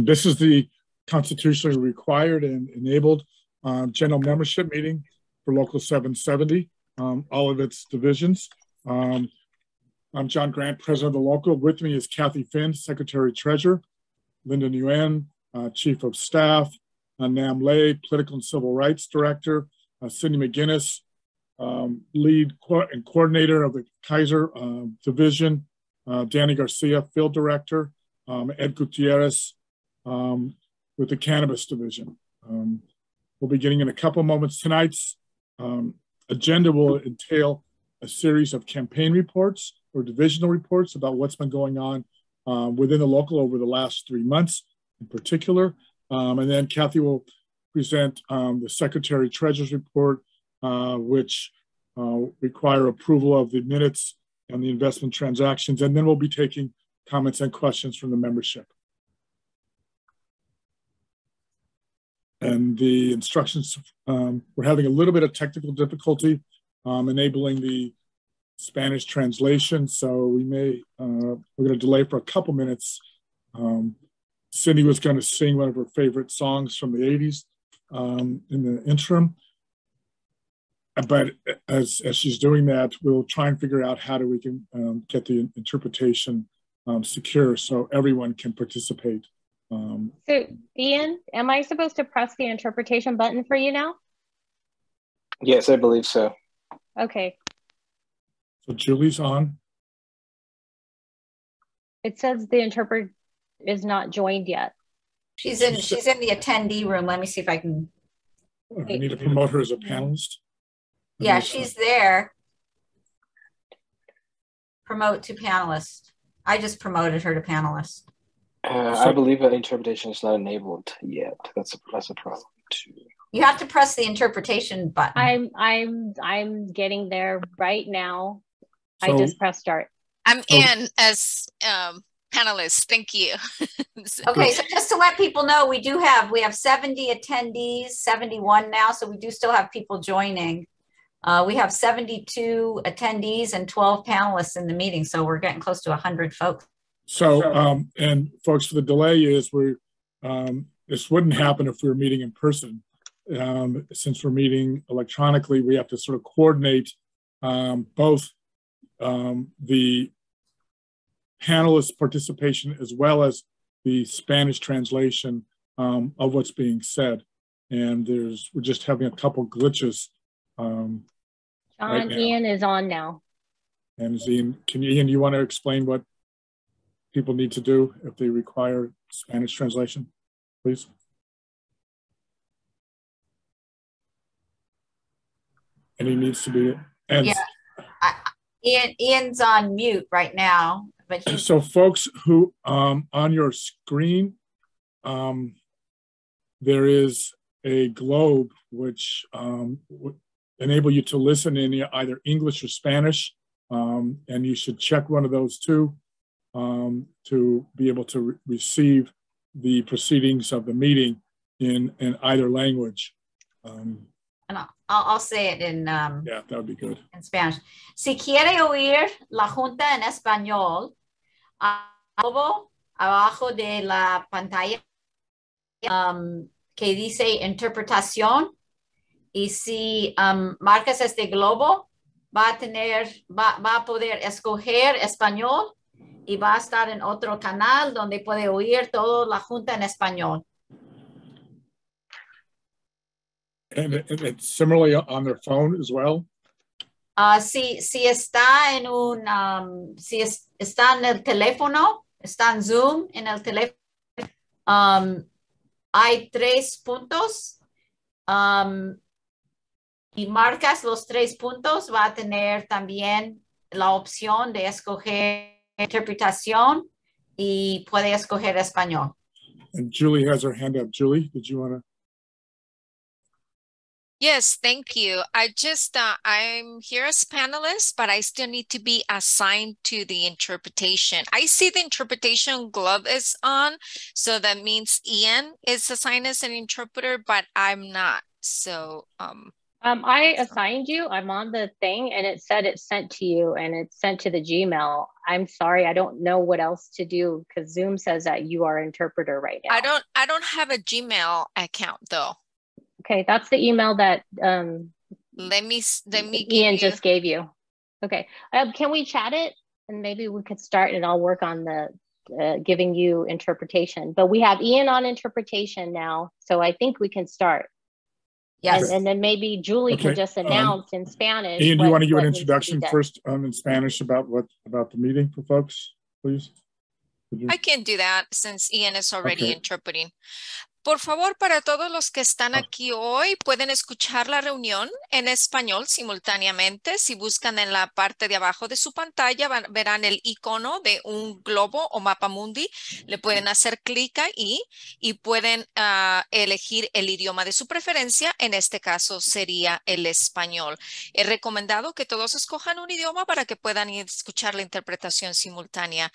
This is the constitutionally required and enabled general membership meeting for Local 770, all of its divisions. I'm John Grant, president of the local. With me is Kathy Finn, secretary treasurer, Linda Nguyen, chief of staff, Nam Lay, political and civil rights director, Cindy McGinnis, lead and coordinator of the Kaiser division, Danny Garcia, field director, Ed Gutierrez with the cannabis division. We'll be getting in a couple moments. Tonight's agenda will entail a series of campaign reports or divisional reports about what's been going on within the local over the last 3 months in particular. And then Kathy will present the Secretary Treasurer's report, which require approval of the minutes and the investment transactions. And then we'll be taking comments and questions from the membership. And the instructions, we're having a little bit of technical difficulty enabling the Spanish translation. So we may, we're going to delay for a couple minutes. Cindy was going to sing one of her favorite songs from the 80s in the interim. But as she's doing that, we'll try and figure out how we can get the interpretation secure so everyone can participate. So Ian, am I supposed to press the interpretation button for you now? Yes, I believe so. Okay. So Julie's on. It says the interpreter is not joined yet. She's in the attendee room. Let me see if I can. We need to promote her as a panelist. Yeah, she's there. Promote to panelist. I just promoted her to panelist. I believe that interpretation is not enabled yet. That's a problem too. You have to press the interpretation button. I'm getting there right now. So, I just pressed start. I'm in as panelist. Thank you. Okay, so just to let people know, we have 70 attendees, 71 now, so we do still have people joining. We have 72 attendees and 12 panelists in the meeting, so we're getting close to 100 folks. So, and folks, for the delay is this wouldn't happen if we were meeting in person. Since we're meeting electronically, we have to sort of coordinate both the panelist participation as well as the Spanish translation of what's being said. And we're just having a couple glitches. John, right Ian is on now. And Ian, you want to explain what people need to do if they require Spanish translation, please? And he needs to be. And yeah, Ian's on mute right now. But so folks who on your screen, there is a globe which would enable you to listen in either English or Spanish, and you should check one of those two to be able to receive the proceedings of the meeting in either language. And I'll say it in yeah, that would be good. In Spanish. Si quiere oír la junta en español, abajo de la pantalla que dice interpretación, y si marcas este globo, va a poder escoger español y va a estar en otro canal donde puede oír toda la junta en español. And it's similarly on their phone as well? Si está está en el teléfono, está en Zoom en el teléfono, hay 3 puntos y marcas los 3 puntos, va a tener también la opción de escoger interpretación y puede escoger español. And Julie has her hand up. Julie, did you want to? Yes, thank you. I'm here as panelist, but I still need to be assigned to the interpretation. I see the interpretation glove is on, so that means Ian is assigned as an interpreter, but I'm not. So I assigned you. I'm on the thing and it said it's sent to you and it's sent to the Gmail. I'm sorry, I don't know what else to do because Zoom says that you are interpreter right now. I don't have a Gmail account though. Okay, that's the email that Let me Ian just gave you. Okay, can we chat it? And maybe we could start and I'll work on the giving you interpretation. But we have Ian on interpretation now, so I think we can start. Yes. And then maybe Julie can just announce in Spanish. Ian, do you want to give an introduction first in Spanish about the meeting for folks, please? I can do that since Ian is already interpreting. Por favor, para todos los que están aquí hoy, pueden escuchar la reunión en español simultáneamente. Si buscan en la parte de abajo de su pantalla, verán el icono de un globo o mapa mundi. Le pueden hacer clic ahí y pueden elegir el idioma de su preferencia. En este caso sería el español. He recomendado que todos escojan un idioma para que puedan escuchar la interpretación simultánea.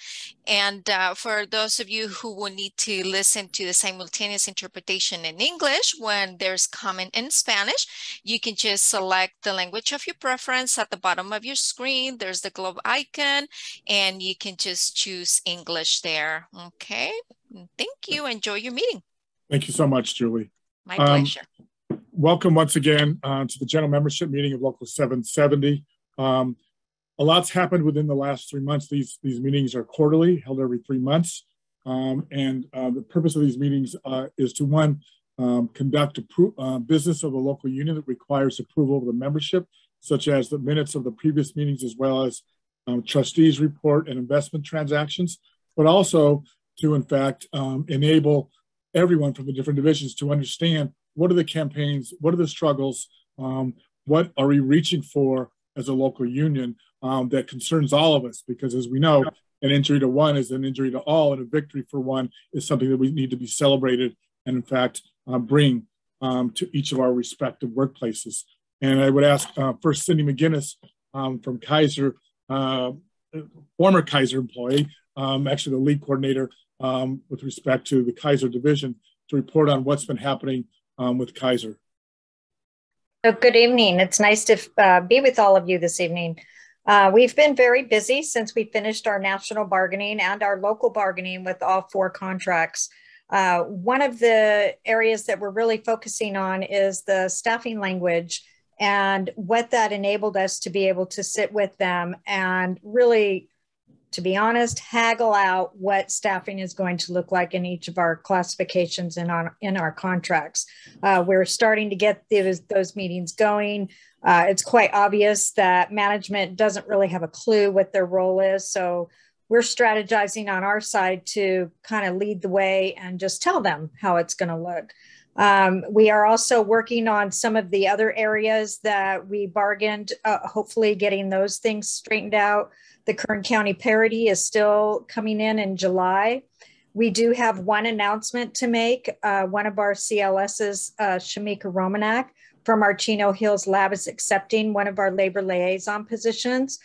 And for those of you who will need to listen to the simultaneous interpretation in English when there's comment in Spanish, you can just select the language of your preference at the bottom of your screen. There's the globe icon and you can just choose English there. Okay, thank you. Enjoy your meeting. Thank you so much, Julie. My pleasure. Welcome once again to the general membership meeting of Local 770. A lot's happened within the last 3 months. These meetings are quarterly, held every 3 months. The purpose of these meetings is to, one, conduct business of the local union that requires approval of the membership, such as the minutes of the previous meetings, as well as trustees report and investment transactions, but also to, in fact, enable everyone from the different divisions to understand what are the campaigns, what are the struggles, what are we reaching for as a local union that concerns all of us, because as we know, an injury to one is an injury to all, and a victory for one is something that we need to be celebrated and, in fact, bring to each of our respective workplaces. And I would ask first Cindy McGinnis from Kaiser, former Kaiser employee, actually the lead coordinator with respect to the Kaiser division, to report on what's been happening with Kaiser. Oh, good evening. It's nice to be with all of you this evening. We've been very busy since we finished our national bargaining and our local bargaining with all 4 contracts. One of the areas that we're really focusing on is the staffing language and what that enabled us to be able to sit with them and really, to be honest, haggle out what staffing is going to look like in each of our classifications in our contracts. We're starting to get those meetings going. It's quite obvious that management doesn't really have a clue what their role is. So we're strategizing on our side to kind of lead the way and just tell them how it's going to look. We are also working on some of the other areas that we bargained, hopefully getting those things straightened out. The Kern County parity is still coming in July. We do have one announcement to make. One of our CLSs, Shamika Romanak from our Chino Hills Lab, is accepting one of our labor liaison positions.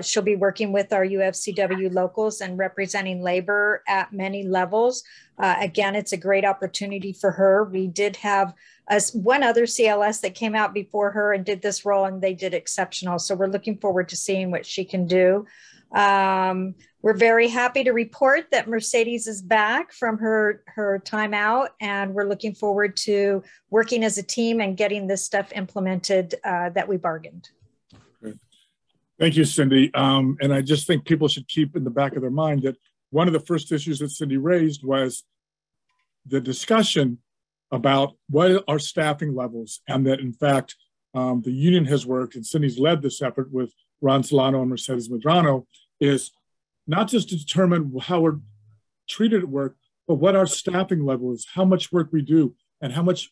She'll be working with our UFCW locals and representing labor at many levels. Again, it's a great opportunity for her. We did have one other CLS that came out before her and did this role, and they did exceptional. So we're looking forward to seeing what she can do. We're very happy to report that Mercedes is back from her time out, and we're looking forward to working as a team and getting this stuff implemented that we bargained. Okay. Thank you, Cindy. And I just think people should keep in the back of their mind that one of the first issues that Cindy raised was the discussion about what are staffing levels, and that in fact, the union has worked, and Cindy's led this effort with Ron Solano and Mercedes Medrano, is not just to determine how we're treated at work, but what our staffing level is, how much work we do, and how much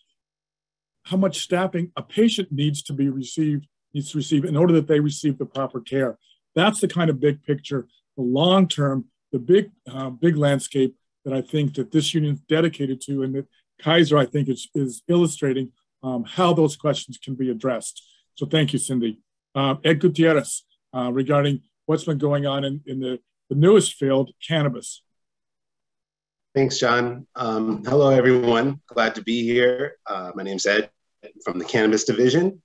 staffing a patient needs to receive in order that they receive the proper care. That's the kind of big picture, the long term, the big landscape that I think that this union is dedicated to, and that Kaiser, I think, is illustrating how those questions can be addressed. So thank you, Cindy. Ed Gutierrez, regarding what's been going on in the newest field, cannabis. Thanks, John. Hello, everyone. Glad to be here. My name's Ed. from the Cannabis Division.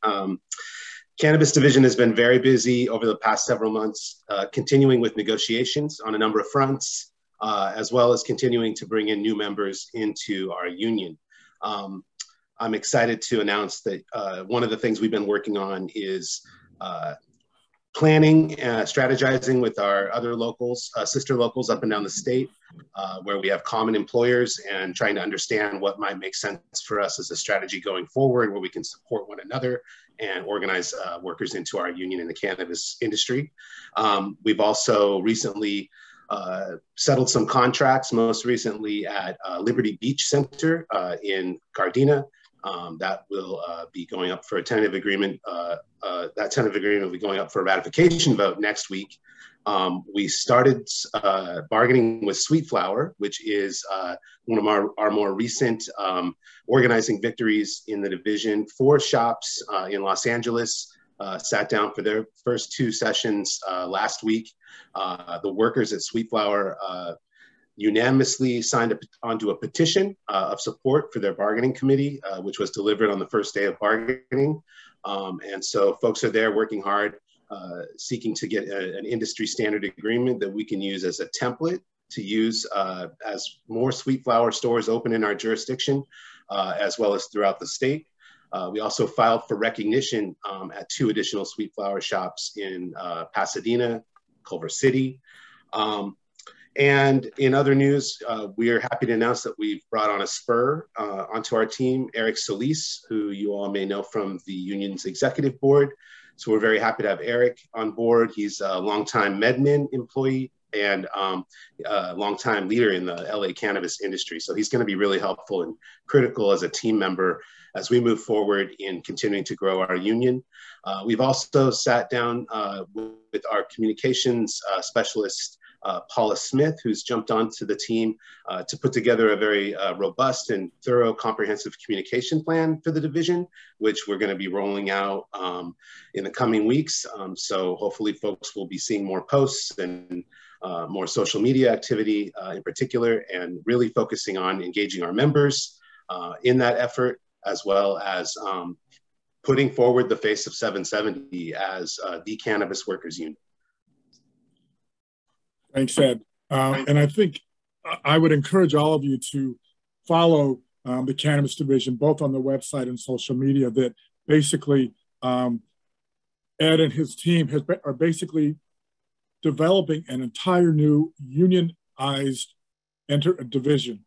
Cannabis Division has been very busy over the past several months, continuing with negotiations on a number of fronts, as well as continuing to bring in new members into our union. I'm excited to announce that one of the things we've been working on is planning, strategizing with our other locals, sister locals up and down the state, where we have common employers, and trying to understand what might make sense for us as a strategy going forward, where we can support one another and organize workers into our union in the cannabis industry. We've also recently settled some contracts, most recently at Liberty Beach Center in Gardena. That will be going up for a tentative agreement. That tentative agreement will be going up for a ratification vote next week. We started bargaining with Sweet Flower, which is one of our more recent organizing victories in the division. 4 shops in Los Angeles sat down for their first 2 sessions last week. The workers at Sweet Flower unanimously signed onto a petition of support for their bargaining committee, which was delivered on the first day of bargaining. And so folks are there working hard, seeking to get an industry standard agreement that we can use as a template to use as more Sweet Flower stores open in our jurisdiction, as well as throughout the state. We also filed for recognition at 2 additional Sweet Flower shops in Pasadena, Culver City. And in other news, we are happy to announce that we've brought on a spur onto our team, Eric Solis, who you all may know from the union's executive board. So we're very happy to have Eric on board. He's a longtime MedMin employee and a longtime leader in the LA cannabis industry. So he's going to be really helpful and critical as a team member as we move forward in continuing to grow our union. We've also sat down with our communications specialist, Paula Smith, who's jumped onto the team to put together a very robust and thorough comprehensive communication plan for the division, which we're going to be rolling out in the coming weeks. So hopefully folks will be seeing more posts and more social media activity in particular, and really focusing on engaging our members in that effort, as well as putting forward the face of 770 as the Cannabis Workers Union. Thanks, Ed. And I think I would encourage all of you to follow the Cannabis Division, both on the website and social media, that basically Ed and his team are basically developing an entire new unionized division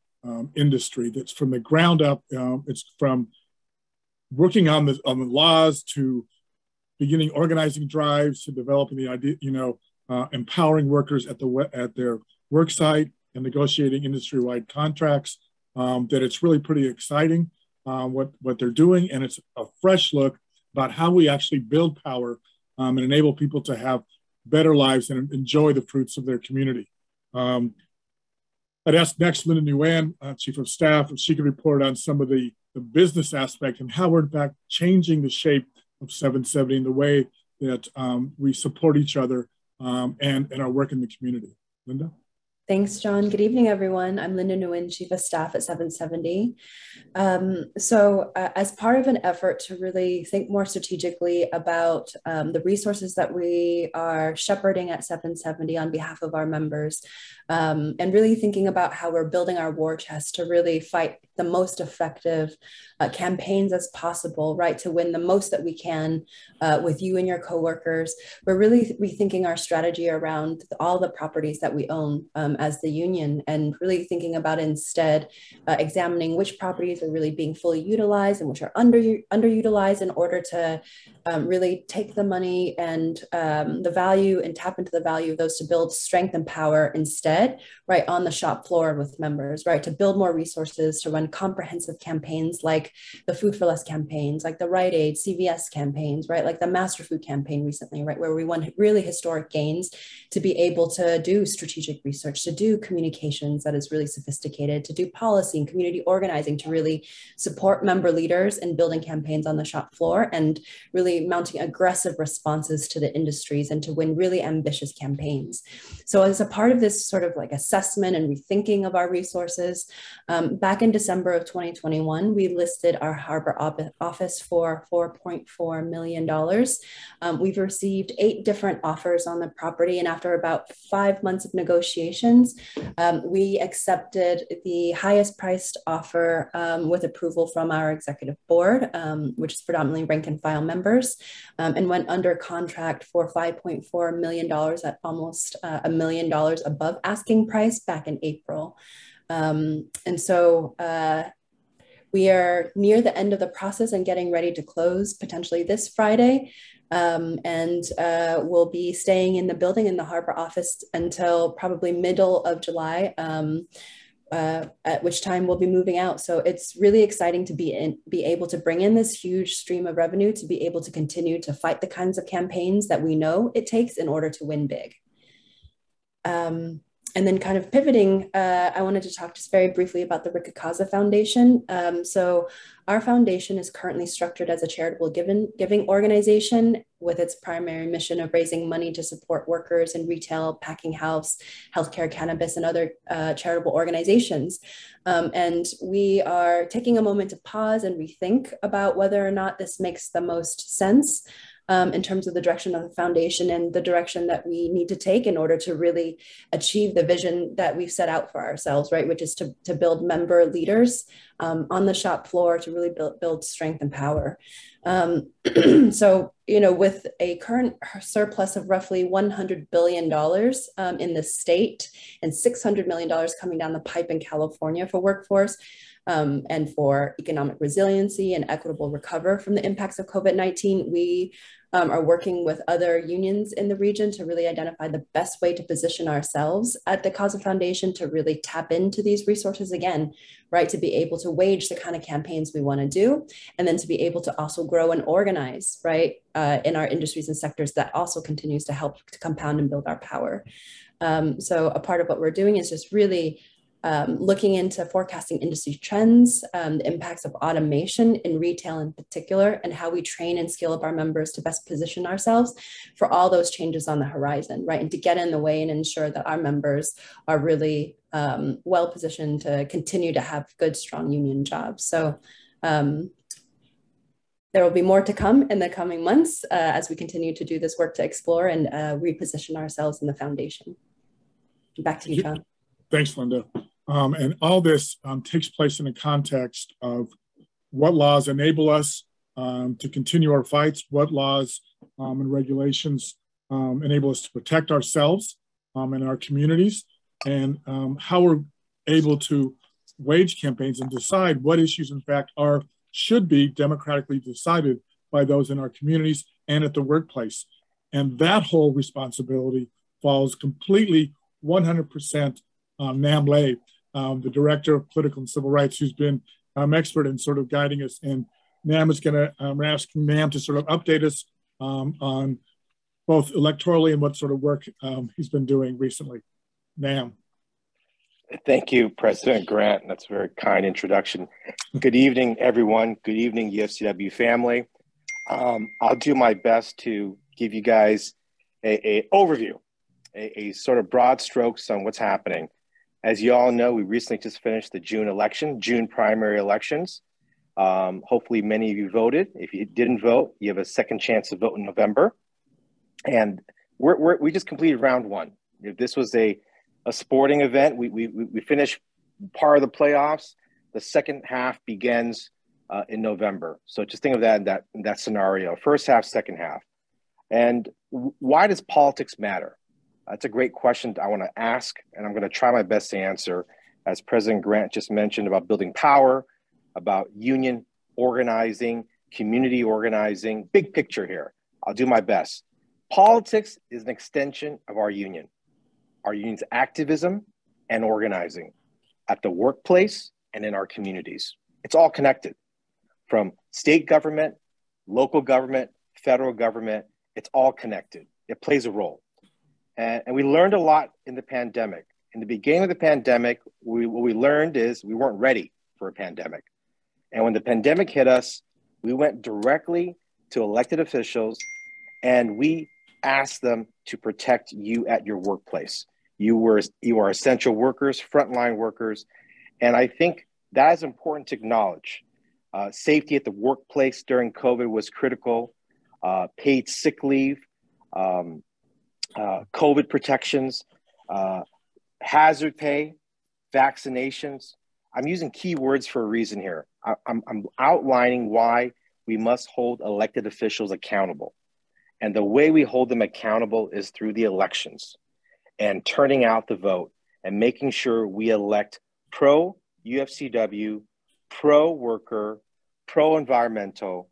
industry that's from the ground up. It's from working on the laws to beginning organizing drives to developing the idea, empowering workers at their work site and negotiating industry-wide contracts. That it's really pretty exciting what they're doing, and it's a fresh look about how we actually build power and enable people to have better lives and enjoy the fruits of their community. I'd ask next Linda Nguyen, Chief of Staff, if she could report on some of the business aspect and how we're in fact changing the shape of 770 in the way that we support each other and our work in the community. Linda? Thanks, John. Good evening, everyone. I'm Linda Nguyen, Chief of Staff at 770. As part of an effort to really think more strategically about the resources that we are shepherding at 770 on behalf of our members, and really thinking about how we're building our war chest to really fight the most effective campaigns as possible, right, to win the most that we can with you and your coworkers. We're really rethinking our strategy around all the properties that we own as the union, and really thinking about instead examining which properties are really being fully utilized and which are underutilized in order to really take the money and the value and tap into the value of those to build strength and power instead, right, on the shop floor with members, right, to build more resources, to run comprehensive campaigns like the Food for Less campaigns, like the Rite Aid, CVS campaigns, right, like the Master Food campaign recently, right, where we won really historic gains to be able to do strategic research, to do communications that is really sophisticated, to do policy and community organizing, to really support member leaders in building campaigns on the shop floor and really mounting aggressive responses to the industries and to win really ambitious campaigns. So as a part of this sort of like assessment and rethinking of our resources, back in December, December of 2021, we listed our harbor office for $4.4 million. We've received 8 different offers on the property, and after about 5 months of negotiations, we accepted the highest priced offer with approval from our executive board, which is predominantly rank and file members, and went under contract for $5.4 million at almost $1 million above asking price back in April. And so we are near the end of the process and getting ready to close potentially this Friday. And we'll be staying in the building in the harbor office until probably middle of July, at which time we'll be moving out. So it's really exciting to be able to bring in this huge stream of revenue, to be able to continue to fight the kinds of campaigns that we know it takes in order to win big. And then kind of pivoting, I wanted to talk just very briefly about the Rickacaza Foundation. So our foundation is currently structured as a charitable giving organization with its primary mission of raising money to support workers in retail, packing house, healthcare, cannabis, and other charitable organizations. And we are taking a moment to pause and rethink about whether or not this makes the most sense in terms of the direction of the foundation and the direction that we need to take in order to really achieve the vision that we've set out for ourselves, right? Which is to build member leaders on the shop floor to really build strength and power. So, you know, with a current surplus of roughly $100 billion in the state and $600 million coming down the pipe in California for workforce, and for economic resiliency and equitable recover from the impacts of COVID-19, we are working with other unions in the region to really identify the best way to position ourselves at the Caza Foundation to really tap into these resources again, right? To be able to wage the kind of campaigns we want to do, and then to be able to also grow and organize, right? In our industries and sectors that also continues to help to compound and build our power. So a part of what we're doing is just really looking into forecasting industry trends, the impacts of automation in retail in particular, and how we train and scale up our members to best position ourselves for all those changes on the horizon, right? And to get in the way and ensure that our members are really well positioned to continue to have good, strong union jobs. So there will be more to come in the coming months as we continue to do this work to explore and reposition ourselves in the foundation. Back to you, John. Thanks, Linda. And all this takes place in the context of what laws enable us to continue our fights, what laws and regulations enable us to protect ourselves and our communities, and how we're able to wage campaigns and decide what issues, in fact, should be democratically decided by those in our communities and at the workplace. And that whole responsibility falls completely 100% on Nam Le, the Director of Political and Civil Rights, who's been expert in sort of guiding us. And Nam is going to, we're asking Nam to sort of update us on both electorally and what sort of work he's been doing recently. Nam. Thank you, President Grant. That's a very kind introduction. Good evening, everyone. Good evening, UFCW family. I'll do my best to give you guys an overview, a sort of broad strokes on what's happening. As you all know, we recently just finished the June primary elections. Hopefully many of you voted. If you didn't vote, you have a second chance to vote in November. And we just completed round one. If this was a sporting event, we finished part of the playoffs. The second half begins in November. So just think of that in that scenario, first half, second half. And why does politics matter? That's a great question I want to ask, and I'm going to try my best to answer. As President Grant just mentioned about building power, about union organizing, community organizing, big picture here. I'll do my best. Politics is an extension of our union's activism and organizing at the workplace and in our communities. It's all connected, from state government, local government, federal government. It's all connected. It plays a role. And we learned a lot in the pandemic. In the beginning of the pandemic, what we learned is we weren't ready for a pandemic. And when the pandemic hit us, we went directly to elected officials and we asked them to protect you at your workplace. You are essential workers, frontline workers. And I think That is important to acknowledge. Safety at the workplace during COVID was critical. Paid sick leave, COVID protections, hazard pay, vaccinations. I'm using key words for a reason here. I'm outlining why we must hold elected officials accountable. And the way we hold them accountable is through the elections and turning out the vote and making sure we elect pro-UFCW, pro-worker, pro-environmental,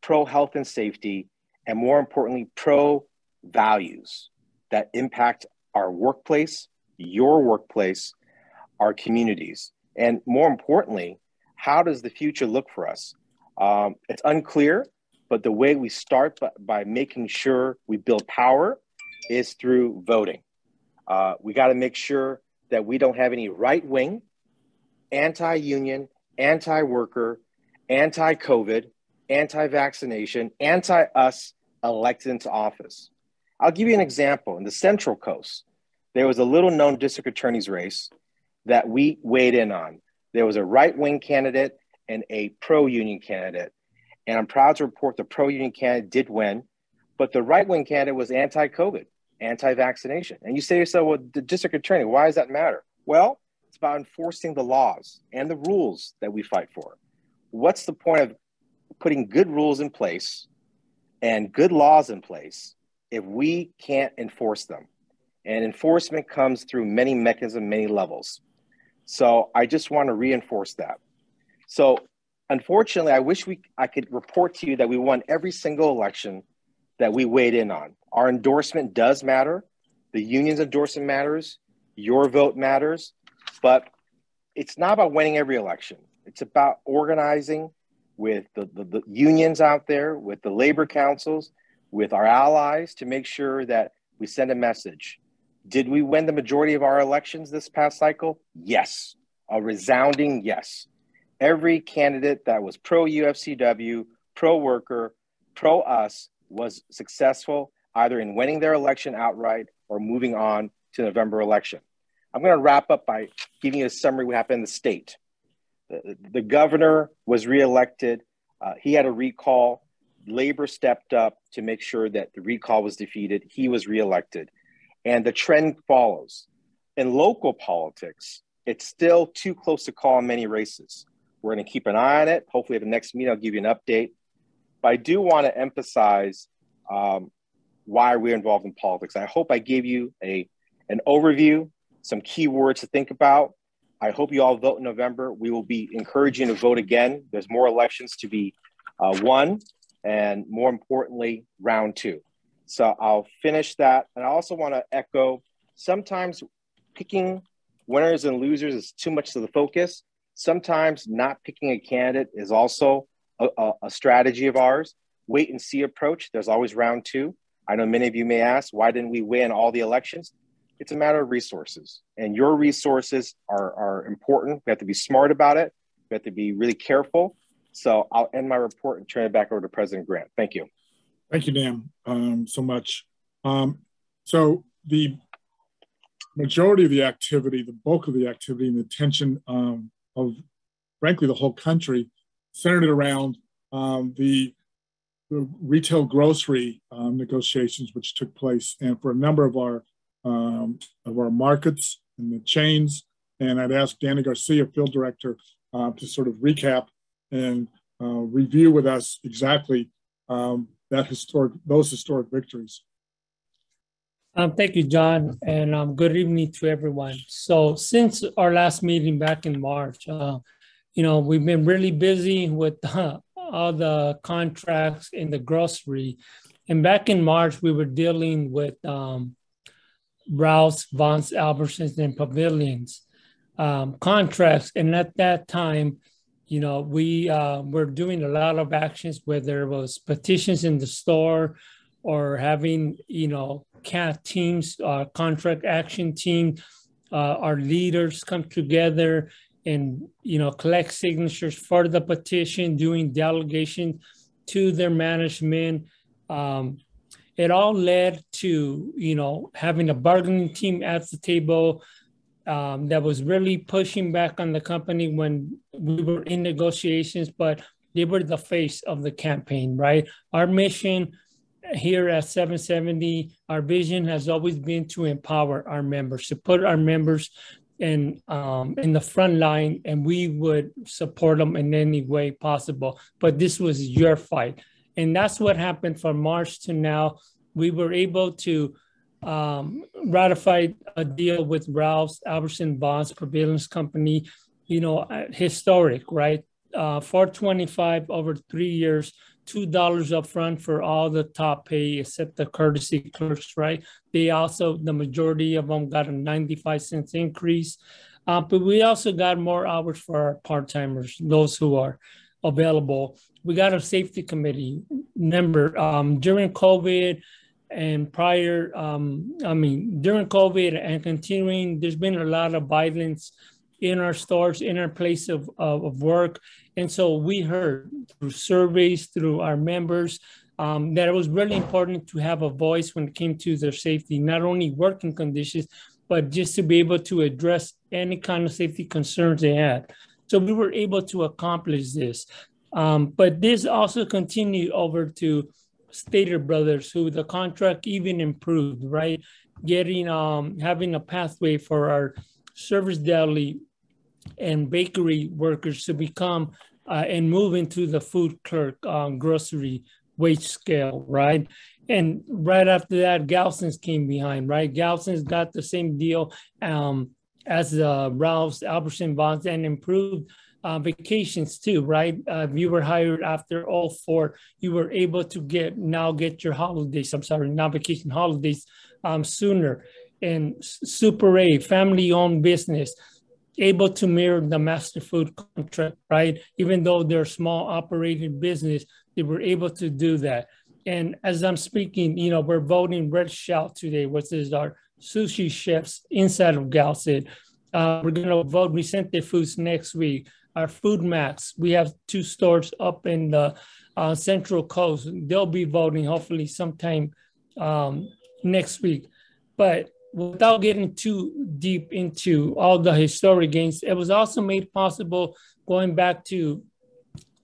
pro-health and safety, and more importantly, pro-values that impact our workplace, your workplace, our communities. And more importantly, how does the future look for us? It's unclear, but the way we start by making sure we build power is through voting. We got to make sure that we don't have any right-wing, anti-union, anti-worker, anti-COVID, anti-vaccination, anti-us elected into office. I'll give you an example. In the Central Coast, there was a little-known district attorney's race that we weighed in on. There was a right-wing candidate and a pro-union candidate. And I'm proud to report the pro-union candidate did win, but the right-wing candidate was anti-COVID, anti-vaccination. And you say to yourself, well, the district attorney, why does that matter? Well, it's about enforcing the laws and the rules that we fight for. What's the point of putting good rules in place and good laws in place if we can't enforce them? And enforcement comes through many mechanisms, many levels. So I just want to reinforce that. So unfortunately, I wish I could report to you that we won every single election that we weighed in on. Our endorsement does matter. The union's endorsement matters. Your vote matters. But it's not about winning every election. It's about organizing with the unions out there, with the labor councils, with our allies to make sure that we send a message. Did we win the majority of our elections this past cycle? Yes, a resounding yes. Every candidate that was pro-UFCW, pro-worker, pro-us was successful either in winning their election outright or moving on to the November election. I'm going to wrap up by giving you a summary of what happened in the state. The governor was reelected. He had a recall. Labor stepped up to make sure that the recall was defeated. He was reelected. And the trend follows. In local politics, it's still too close to call in many races. We're going to keep an eye on it. Hopefully at the next meeting, I'll give you an update. But I do want to emphasize why we're involved in politics. I hope I gave you an overview, some key words to think about. I hope you all vote in November. We will be encouraging you to vote again. There's more elections to be won, and more importantly, round two. So I'll finish that. And I also want to echo, sometimes picking winners and losers is too much to the focus. Sometimes not picking a candidate is also a strategy of ours. Wait and see approach. There's always round two. I know many of you may ask, why didn't we win all the elections? It's a matter of resources, and your resources are important. We have to be smart about it. We have to be really careful. So I'll end my report and turn it back over to President Grant. Thank you. Thank you, Dan, so much. So the majority of the activity, the bulk of the activity and the attention of, frankly, the whole country centered around the retail grocery negotiations, which took place, and for a number of our markets and the chains. And I'd ask Danny Garcia, field director, to sort of recap and review with us exactly those historic victories. Thank you, John, and good evening to everyone. So since our last meeting back in March, we've been really busy with all the contracts in the grocery. And back in March, we were dealing with Rouse, Vons, Albertsons, and Pavilions contracts. And at that time, we were doing a lot of actions, whether it was petitions in the store or having, CAT teams, contract action team, our leaders come together and, collect signatures for the petition, doing delegation to their management. It all led to, having a bargaining team at the table, that was really pushing back on the company when we were in negotiations, but they were the face of the campaign, right? Our mission here at 770, our vision has always been to empower our members, to put our members in the front line, and we would support them in any way possible. But this was your fight. And that's what happened from March to now. We were able to ratify a deal with Ralph's, Albertson Bonds, Prevalence Company, historic, right? $425 over 3 years, $2 upfront for all the top pay except the courtesy clerks, right? They also, the majority of them got a 95-cent increase. But we also got more hours for our part-timers, those who are available. We got a safety committee member during COVID and prior, during COVID and continuing, there's been a lot of violence in our stores, in our place of work. And so we heard through surveys, through our members, that it was really important to have a voice when it came to their safety, not only working conditions, but just to be able to address any kind of safety concerns they had. So we were able to accomplish this. But this also continued over to Stater Brothers, who the contract even improved, right? Getting, having a pathway for our service deli and bakery workers to become and move into the food clerk grocery wage scale, right? And right after that, Galson's came behind, right? Galson's got the same deal as Ralph's, Albertson Bonds, and improved vacations too, right? If you were hired after all 4, you were able to get your holidays, not vacation, holidays sooner. And Super A, family-owned business, able to mirror the master food contract, right? Even though they're small operating business, they were able to do that. And as I'm speaking, we're voting Red Shout today, which is our sushi chefs inside of Galson. We're going to vote Vicente Foods next week. Our Food Max, we have 2 stores up in the Central Coast. They'll be voting hopefully sometime next week. But without getting too deep into all the historic gains, it was also made possible going back to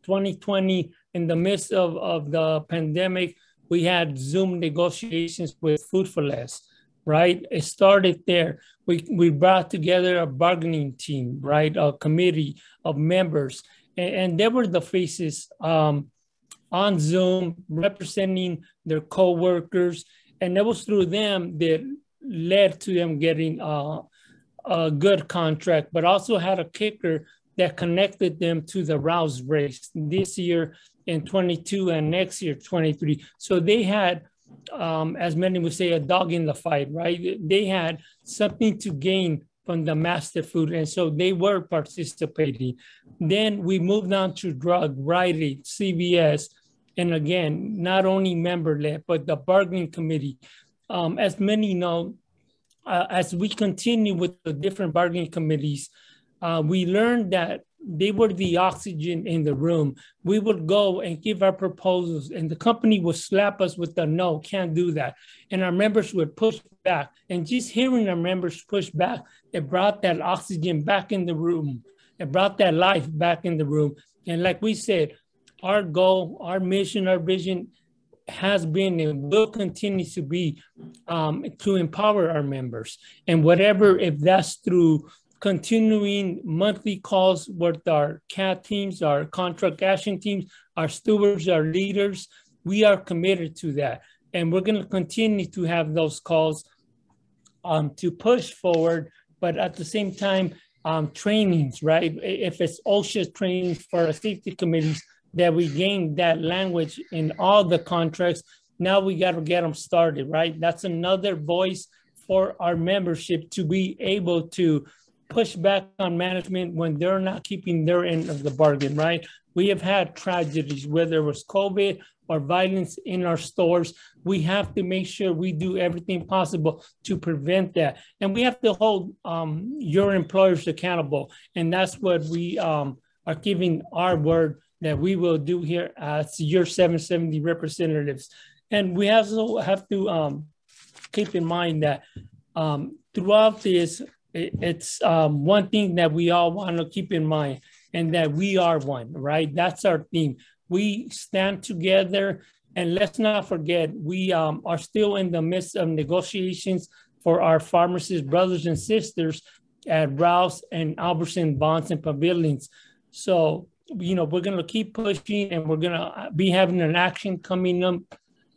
2020 in the midst of the pandemic. We had Zoom negotiations with Food for Less, right? It started there. We brought together a bargaining team, right? A committee of members, and they were the faces on Zoom representing their co-workers. And it was through them that led to them getting a good contract, but also had a kicker that connected them to the Rouse race this year in 22 and next year, 23. So they had, as many would say, a dog in the fight, right? They had something to gain from the master food, and so they were participating. Then we moved on to drug, Rite Aid, CVS, and again, not only member-led, but the bargaining committee. As many know, as we continue with the different bargaining committees, we learned that they were the oxygen in the room. We would go and give our proposals, and the company would slap us with the no, can't do that. And our members would push back. And just hearing our members push back, it brought that oxygen back in the room. It brought that life back in the room. And like we said, our goal, our mission, our vision has been and will continue to be to empower our members. And whatever, if that's through continuing monthly calls with our CAT teams, our contract action teams, our stewards, our leaders, we are committed to that. And we're going to continue to have those calls to push forward, but at the same time, trainings, right? If it's OSHA trainings for our safety committees, that we gain that language in all the contracts. Now we got to get them started, right? That's another voice for our membership to be able to push back on management when they're not keeping their end of the bargain, right? We have had tragedies, whether it was COVID or violence in our stores. We have to make sure we do everything possible to prevent that. And we have to hold your employers accountable. And that's what we are giving our word that we will do here as your 770 representatives. And we also have to keep in mind that throughout this, it's one thing that we all want to keep in mind, and that we are one, right? That's our theme. We stand together, and let's not forget, we are still in the midst of negotiations for our pharmacist brothers and sisters at Rouse and Albertson Bonds and Pavilions. So, you know, we're going to keep pushing, and we're going to be having an action coming up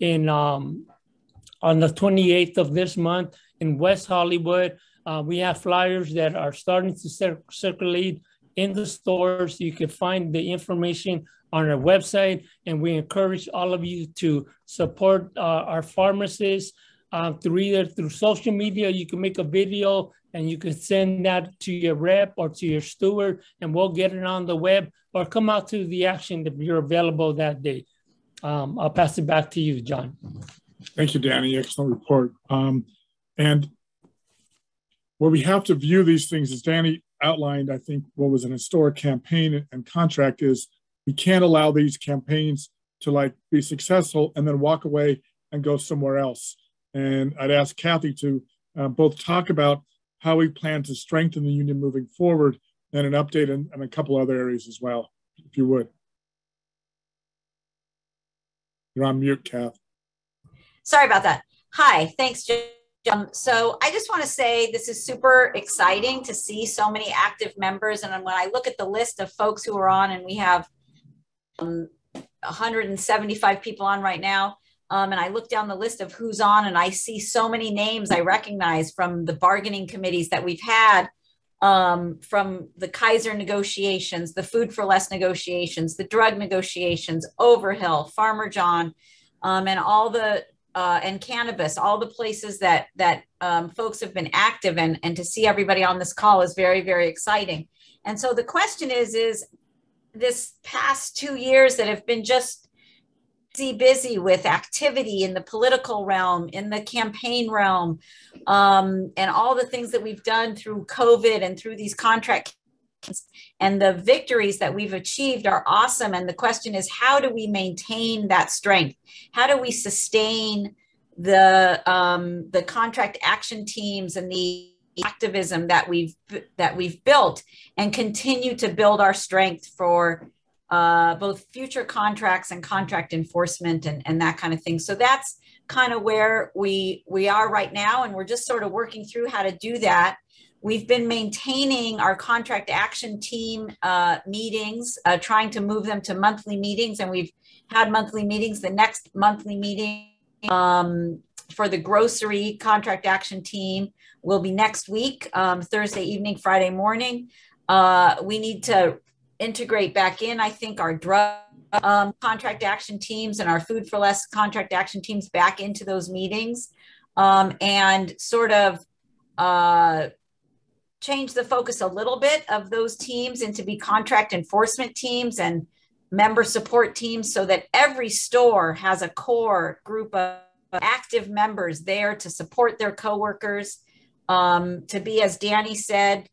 in on the 28th of this month in West Hollywood. We have flyers that are starting to circulate in the stores. You can find the information on our website, and we encourage all of you to support our pharmacists through social media. You can make a video and you can send that to your rep or to your steward, and we'll get it on the web, or come out to the action if you're available that day. I'll pass it back to you, John. Thank you, Danny. Excellent report. And where we have to view these things, as Danny outlined, I think what was an historic campaign and contract, is we can't allow these campaigns to like be successful and then walk away and go somewhere else. And I'd ask Kathy to both talk about how we plan to strengthen the union moving forward, and an update in a couple other areas as well, if you would. You're on mute, Kath. Sorry about that. Hi, thanks, Jim. So I just want to say this is super exciting to see so many active members. And when I look at the list of folks who are on, and we have 175 people on right now, and I look down the list of who's on, and I see so many names I recognize from the bargaining committees that we've had, from the Kaiser negotiations, the Food for Less negotiations, the drug negotiations, Overhill, Farmer John, and all the and cannabis, all the places that folks have been active in, and to see everybody on this call is very, very exciting. And so the question is this past 2 years that have been just busy with activity in the political realm, in the campaign realm, and all the things that we've done through COVID and through these contract, and the victories that we've achieved are awesome. And the question is, how do we maintain that strength? How do we sustain the contract action teams and the activism that we've built, and continue to build our strength for both future contracts and contract enforcement and that kind of thing? So that's kind of where we are right now, and we're just sort of working through how to do that. We've been maintaining our contract action team meetings, trying to move them to monthly meetings, and we've had monthly meetings. The next monthly meeting for the grocery contract action team will be next week, Thursday evening, Friday morning. We need to integrate back in, I think, our drug contract action teams and our Food for Less contract action teams back into those meetings, and sort of change the focus a little bit of those teams into be contract enforcement teams and member support teams, so that every store has a core group of active members there to support their coworkers, to be, as Danny said,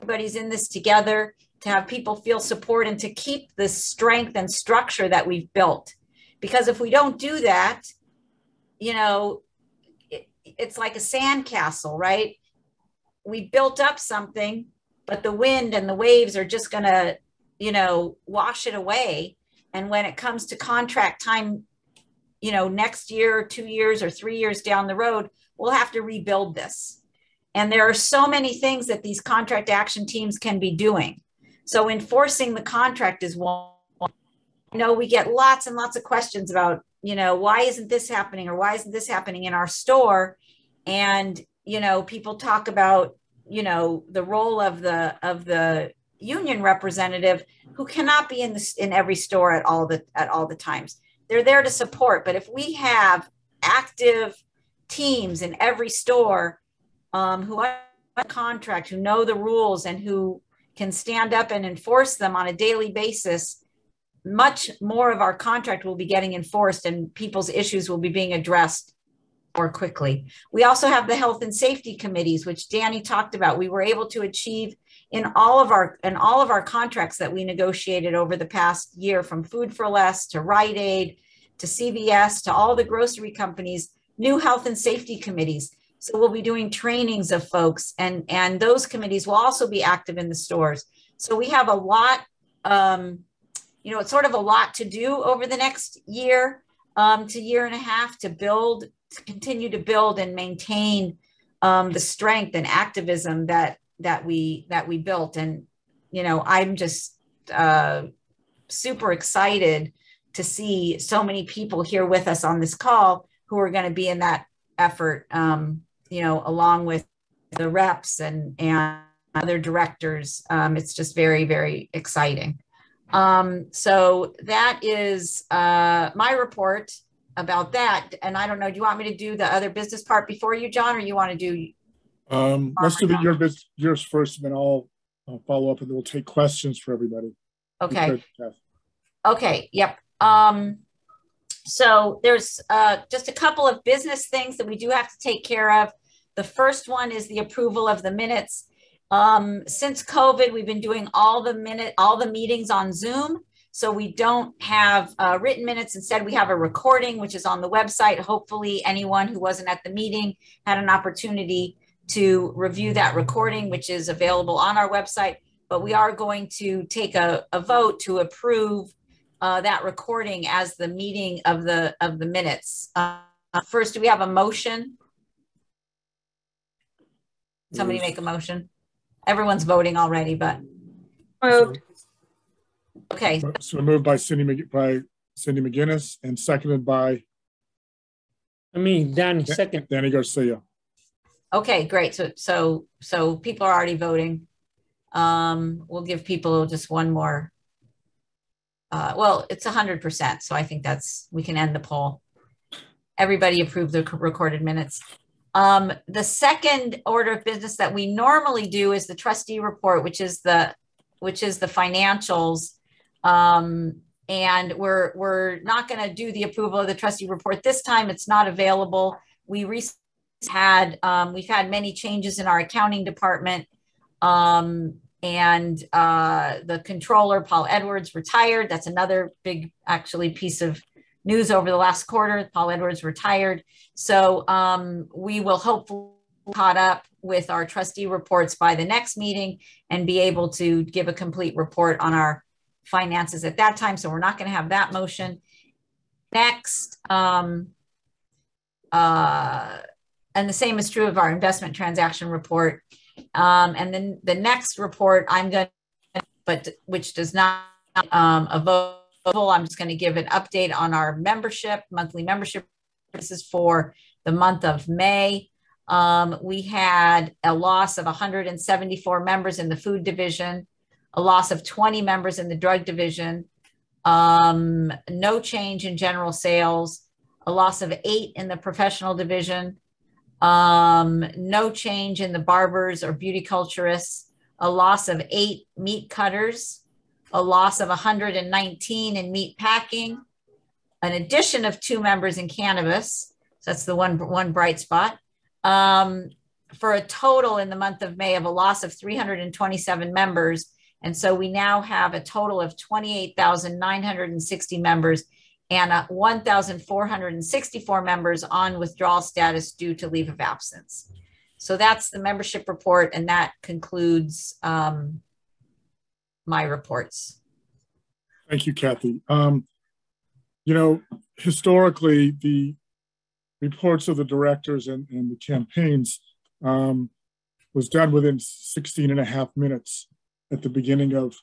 everybody's in this together, to have people feel support, and to keep the strength and structure that we've built. Because if we don't do that, you know, it's like a sandcastle, right? We built up something, but the wind and the waves are just going to, you know, wash it away. And when it comes to contract time, you know, next year, 2 years or 3 years down the road, we'll have to rebuild this. And there are so many things that these contract action teams can be doing. So enforcing the contract is one. You know, we get lots and lots of questions about, you know, why isn't this happening, or why isn't this happening in our store? And, you know, people talk about, you know, the role of the union representative, who cannot be in every store at all the times. They're there to support. But if we have active teams in every store, who are on contract, who know the rules, and who can stand up and enforce them on a daily basis, much more of our contract will be getting enforced, and people's issues will be being addressed more quickly. We also have the health and safety committees, which Danny talked about. We were able to achieve in all of our contracts that we negotiated over the past year, from Food for Less to Rite Aid to CVS to all the grocery companies, new health and safety committees. So we'll be doing trainings of folks, and those committees will also be active in the stores. So we have a lot, you know, it's sort of a lot to do over the next year to year and a half to build, to continue to build and maintain the strength and activism that we built. And, you know, I'm just super excited to see so many people here with us on this call who are going to be in that effort, you know, along with the reps and other directors. It's just very, very exciting. So that is my report about that. And I don't know, do you want me to do the other business part before you, John, or you want to do? Let's do yours first, and then I'll follow up, and then we'll take questions for everybody. Okay. Okay. Yep. So there's just a couple of business things that we do have to take care of. The first one is the approval of the minutes. Since COVID, we've been doing all the meetings on Zoom. So we don't have written minutes. Instead, we have a recording, which is on the website. Hopefully anyone who wasn't at the meeting had an opportunity to review that recording, which is available on our website. But we are going to take a vote to approve that recording as the meeting of the minutes. First, do we have a motion? Somebody make a motion. Everyone's voting already, but okay. So moved by Cindy McGinnis and seconded by Danny, second. Danny Garcia. Okay, great. So people are already voting. We'll give people just one more. Well, it's 100%. So I think we can end the poll. Everybody approved the recorded minutes. The second order of business that we normally do is the trustee report, which is the financials. And we're not going to do the approval of the trustee report this time. It's not available. We've had many changes in our accounting department. And the controller, Paul Edwards, retired. That's another big, actually, piece of news over the last quarter. Paul Edwards retired. So we will hopefully be caught up with our trustee reports by the next meeting and be able to give a complete report on our finances at that time. So we're not going to have that motion. Next, and the same is true of our investment transaction report. And then the next report which does not a vote. I'm just going to give an update on our monthly membership. This is for the month of May. We had a loss of 174 members in the food division, a loss of 20 members in the drug division, no change in general sales, a loss of 8 in the professional division, no change in the barbers or beauty culturists, a loss of 8 meat cutters, a loss of 119 in meat packing, an addition of 2 members in cannabis. So that's the one bright spot, for a total in the month of May of a loss of 327 members. And so we now have a total of 28,960 members and 1,464 members on withdrawal status due to leave of absence. So that's the membership report, and that concludes my reports. Thank you, Kathy. You know, historically, the reports of the directors and the campaigns was done within 16.5 minutes at the beginning of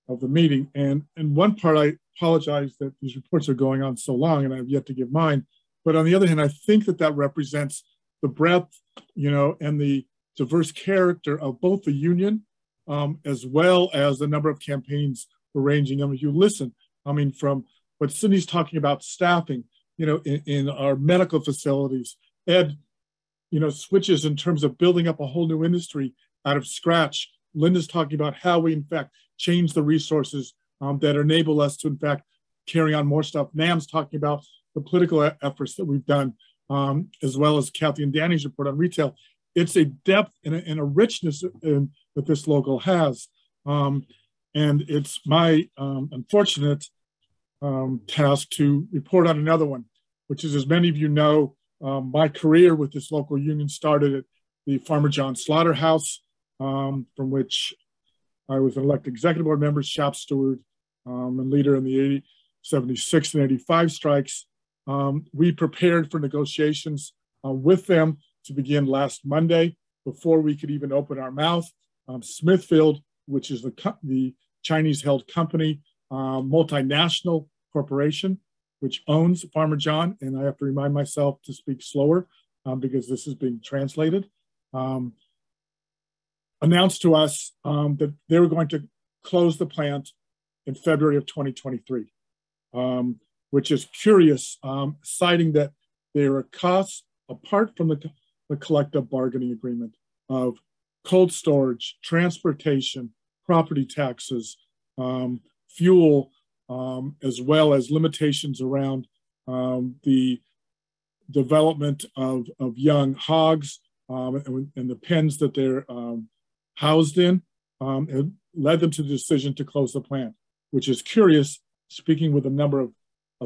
the meeting. And one part, I apologize that these reports are going on so long and I've yet to give mine. But on the other hand, I think that represents the breadth, you know, and the diverse character of both the union as well as the number of campaigns we're ranging. I mean, if you listen, I mean, from what Cindy's talking about staffing, you know, in our medical facilities, Ed, you know, switches in terms of building up a whole new industry out of scratch. Linda's talking about how we, in fact, change the resources that enable us to, in fact, carry on more stuff. Nam's talking about the political efforts that we've done, as well as Kathy and Danny's report on retail. It's a depth and a richness that this local has. And it's my unfortunate task to report on another one, which is, as many of you know, My career with this local union started at the Farmer John Slaughterhouse, from which I was an elected executive board member, shop steward, and leader in the 76 and 85 strikes. We prepared for negotiations with them to begin last Monday before we could even open our mouth. Smithfield, which is the Chinese-held company, multinational corporation, which owns Farmer John, and I have to remind myself to speak slower because this is being translated, announced to us that they were going to close the plant in February of 2023, which is curious, citing that there are costs apart from the collective bargaining agreement of cold storage, transportation, property taxes, fuel, as well as limitations around the development of young hogs and the pens that they're housed in. It led them to the decision to close the plant, which is curious, speaking with a number of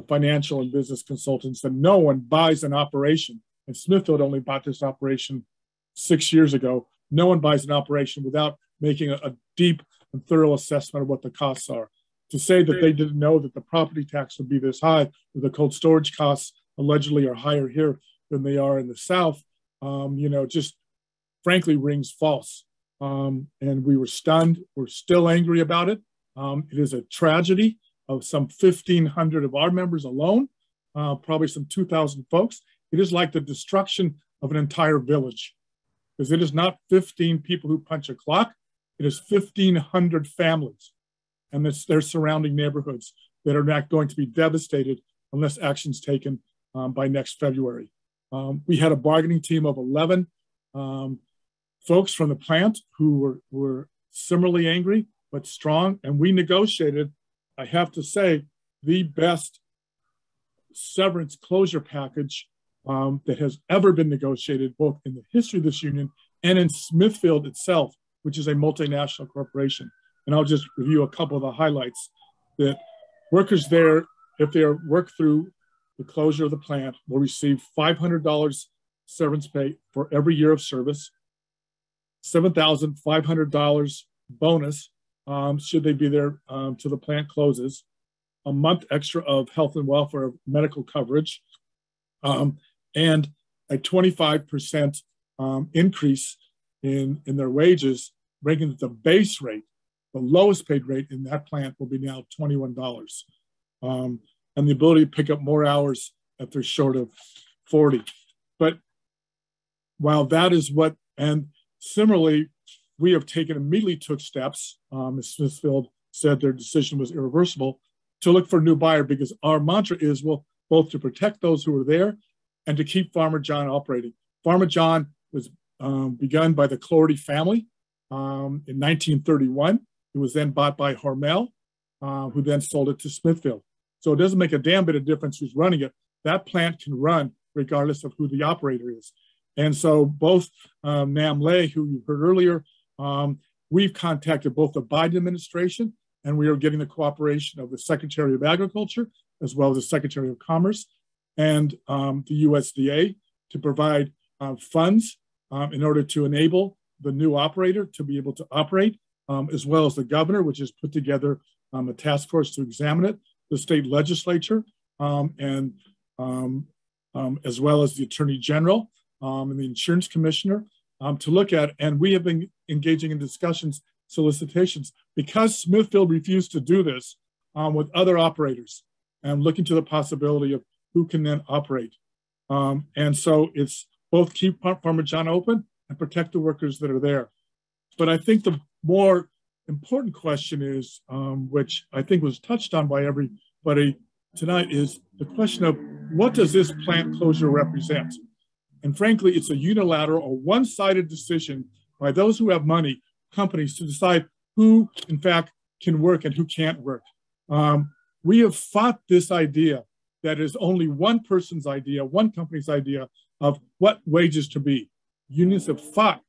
financial and business consultants, that no one buys an operation, and Smithfield only bought this operation 6 years ago. No one buys an operation without making a deep and thorough assessment of what the costs are. To say that they didn't know that the property tax would be this high, or the cold storage costs allegedly are higher here than they are in the South, just frankly rings false. And we were stunned. We're still angry about it. It is a tragedy of some 1,500 of our members alone, probably some 2,000 folks. It is like the destruction of an entire village, because it is not 15 people who punch a clock. It is 1,500 families and it's their surrounding neighborhoods that are not going to be devastated unless action's taken by next February. We had a bargaining team of 11 folks from the plant who were similarly angry but strong, and we negotiated, I have to say, the best severance closure package that has ever been negotiated, both in the history of this union and in Smithfield itself, which is a multinational corporation. And I'll just review a couple of the highlights. That workers there, if they work through the closure of the plant, will receive $500 severance pay for every year of service, $7,500 bonus should they be there till the plant closes, a month extra of health and welfare medical coverage, and a 25% increase in their wages, bringing the base rate, the lowest paid rate in that plant, will be now $21. And the ability to pick up more hours if they're short of 40. But while that is what, and similarly, we have immediately took steps, as Smithfield said their decision was irreversible, to look for a new buyer, because our mantra is, well, both to protect those who are there and to keep Farmer John operating. Farmer John was begun by the Cloherty family in 1931. It was then bought by Hormel, who then sold it to Smithfield. So it doesn't make a damn bit of difference who's running it. That plant can run regardless of who the operator is. And so both Nam Le, who you heard earlier, we've contacted both the Biden administration, and we are getting the cooperation of the Secretary of Agriculture, as well as the Secretary of Commerce and the USDA to provide funds in order to enable the new operator to be able to operate, as well as the governor, which has put together a task force to examine it, the state legislature, and as well as the Attorney General and the Insurance Commissioner to look at. And we have been engaging in discussions, solicitations, because Smithfield refused to do this with other operators, and looking to the possibility of who can then operate. And so it's both keep Farmer John open and protect the workers that are there. But I think the more important question is, which I think was touched on by everybody tonight, is the question of what does this plant closure represent? And frankly, it's a unilateral or one-sided decision by those who have money, companies, to decide who, in fact, can work and who can't work. We have fought this idea that is only one person's idea, one company's idea of what wages to be. Unions have fought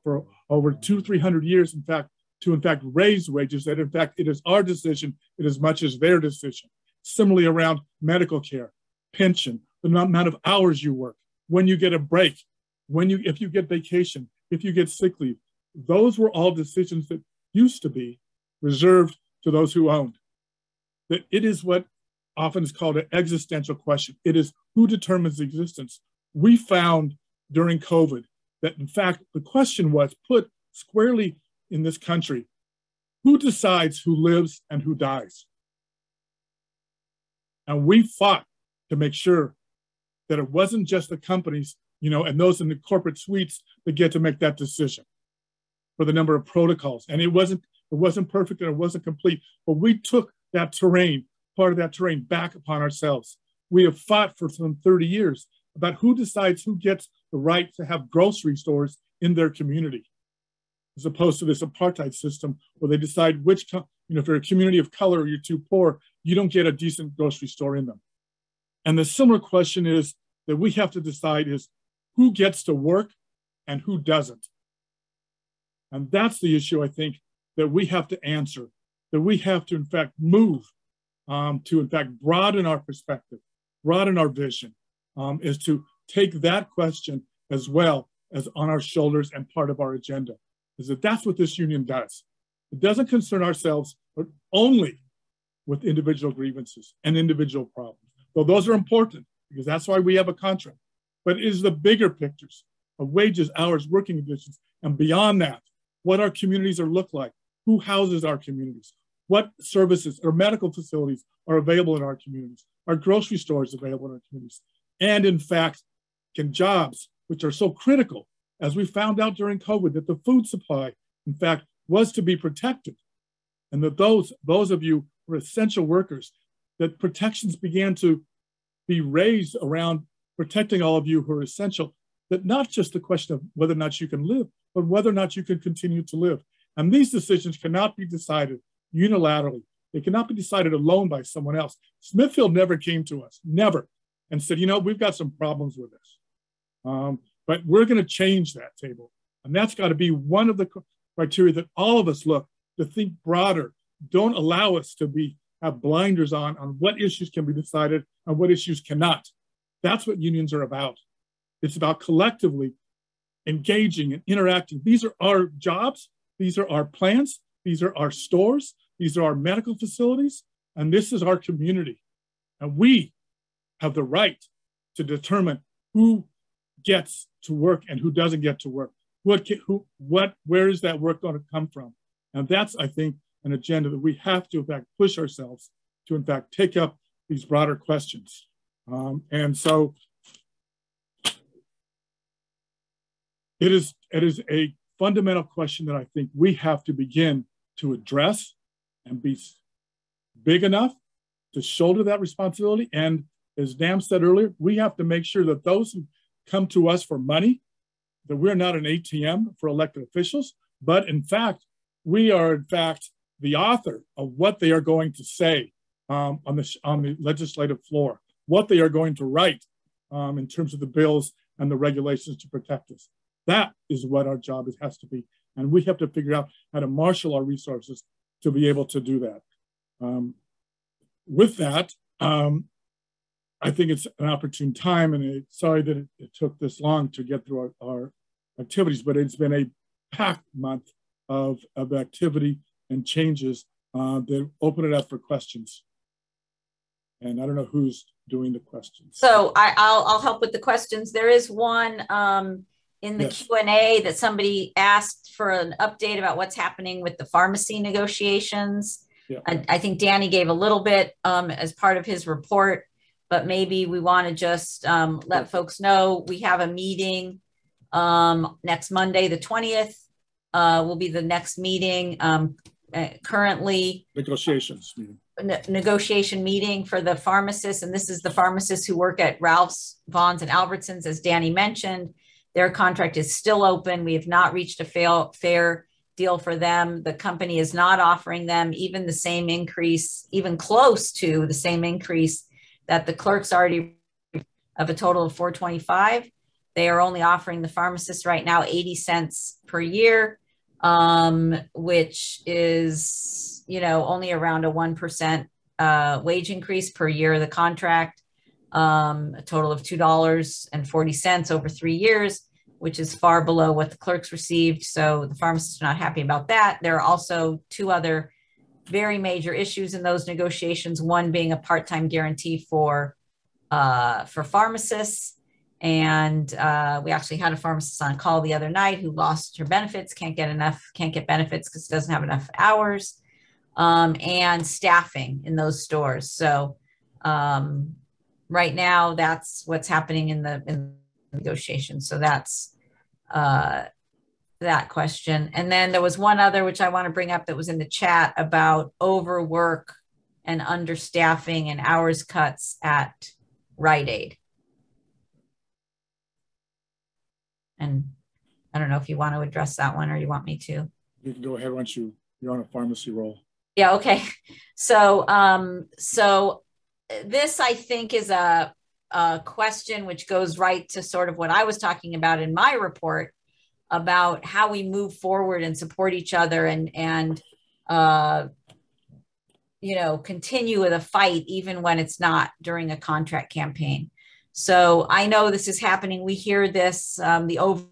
for over 200-300 years, in fact, to raise wages, that in fact it is our decision in as much as their decision. Similarly around medical care, pension, the amount of hours you work. when you get a break, if you get vacation, if you get sick leave. Those were all decisions that used to be reserved to those who owned. That it is what often is called an existential question. It is who determines existence. We found during COVID that, in fact, the question was put squarely in this country: who decides who lives and who dies? And we fought to make sure that it wasn't just the companies, and those in the corporate suites that get to make that decision for the number of protocols. And it wasn't perfect and it wasn't complete, but we took that terrain, part of that terrain, back upon ourselves. We have fought for some 30 years about who decides who gets the right to have grocery stores in their community, as opposed to this apartheid system where they decide which, if you're a community of color or you're too poor, you don't get a decent grocery store in them. And the similar question is that we have to decide is who gets to work and who doesn't. And that's the issue, I think, that we have to answer, that we have to, in fact, move to, in fact, broaden our perspective, broaden our vision, is to take that question as well as on our shoulders and part of our agenda. Is that that's what this union does. It doesn't concern ourselves but only with individual grievances and individual problems. Well, those are important because that's why we have a contract. But it is the bigger pictures of wages, hours, working conditions, and beyond that, what our communities look like, who houses our communities, what services or medical facilities are available in our communities, are grocery stores available in our communities, and in fact, can jobs, which are so critical, as we found out during COVID, that the food supply, in fact, was to be protected, and that those of you who are essential workers, that protections began to be raised around protecting all of you who are essential, that not just the question of whether or not you can live, but whether or not you can continue to live. And these decisions cannot be decided unilaterally. They cannot be decided alone by someone else. Smithfield never came to us, never, and said, we've got some problems with this. But we're going to change that table. And that's got to be one of the criteria that all of us look to think broader. Don't allow us to have blinders on what issues can be decided and what issues cannot. That's what unions are about. It's about collectively engaging and interacting. These are our jobs. These are our plants. These are our stores. These are our medical facilities. And this is our community. And we have the right to determine who gets to work and who doesn't get to work. Where is that work going to come from? And that's, I think, an agenda that we have to, in fact, push ourselves to, in fact, take up these broader questions. And so it is a fundamental question that I think we have to begin to address and be big enough to shoulder that responsibility. And as Dan said earlier, we have to make sure that those who come to us for money, that we're not an ATM for elected officials, but in fact, we are in fact the author of what they are going to say on the legislative floor, what they are going to write in terms of the bills and the regulations to protect us. That is what our job has to be. And we have to figure out how to marshal our resources to be able to do that. With that, I think it's an opportune time, and sorry that it took this long to get through our activities, but it's been a packed month of activity and changes that open it up for questions. And I don't know who's doing the questions. So I'll help with the questions. There is one in the Yes. Q&A that somebody asked for an update about what's happening with the pharmacy negotiations. Yeah. I think Danny gave a little bit as part of his report, but maybe we want to just let folks know we have a meeting next Monday, the 20th, will be the next meeting. Currently, Negotiations meeting. Negotiation meeting for the pharmacists, and this is the pharmacists who work at Ralph's, Vaughn's, and Albertsons, as Danny mentioned. Their contract is still open. We have not reached a fair deal for them. The company is not offering them even the same increase, even close to the same increase that the clerks already of a total of $425. They are only offering the pharmacists right now 80 cents per year, which is, only around a 1% wage increase per year of the contract. a total of $2.40 over 3 years, which is far below what the clerks received. So the pharmacists are not happy about that. There are also 2 other very major issues in those negotiations, one being a part-time guarantee for pharmacists. And we actually had a pharmacist on call the other night who lost her benefits, can't get benefits because it doesn't have enough hours, and staffing in those stores. So right now, that's what's happening in the negotiations. So that's that question. And then there was one other, which I want to bring up, that was in the chat about overwork and understaffing and hours cuts at Rite Aid. And I don't know if you want to address that one or you want me to. You can go ahead once you're on a pharmacy roll. Yeah, okay. So, so this, I think, is a question which goes right to sort of what I was talking about in my report about how we move forward and support each other and you know, continue with a fight even when it's not during a contract campaign. So I know this is happening. We hear this, the over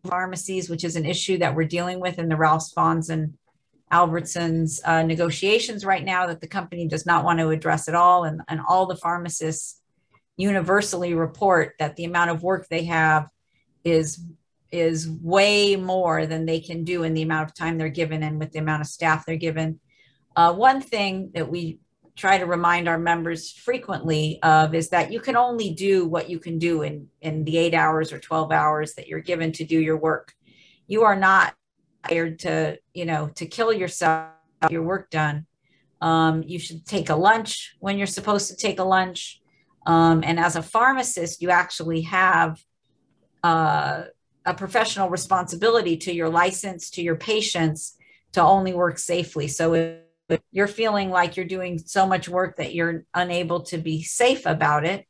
pharmacies, which is an issue that we're dealing with in the Ralphs Vons and Albertsons negotiations right now, that the company does not want to address at all. And all the pharmacists universally report that the amount of work they have is way more than they can do in the amount of time they're given and with the amount of staff they're given. One thing that we try to remind our members frequently of is that you can only do what you can do in the 8 hours or 12 hours that you're given to do your work. You are not hired to, you know, to kill yourself, your work done. You should take a lunch when you're supposed to take a lunch. And as a pharmacist, you actually have a professional responsibility to your license, to your patients, to only work safely. So if you're feeling like you're doing so much work that you're unable to be safe about it,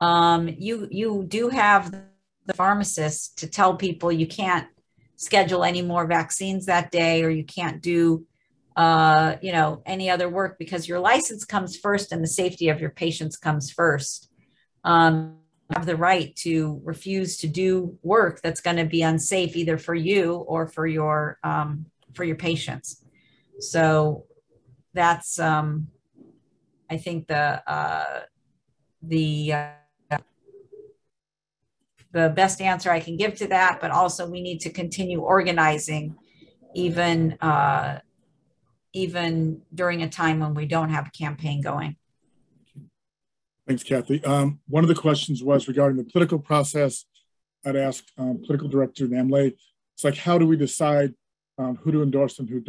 you do have the pharmacist to tell people you can't schedule any more vaccines that day, or you can't do you know, any other work, because your license comes first and the safety of your patients comes first. You have the right to refuse to do work that's going to be unsafe either for you or for your patients. So that's I think the best answer I can give to that. But also we need to continue organizing even during a time when we don't have a campaign going. Thanks, Kathy. One of the questions was regarding the political process. I'd asked Political Director Namle, it's like, how do we decide who to endorse and who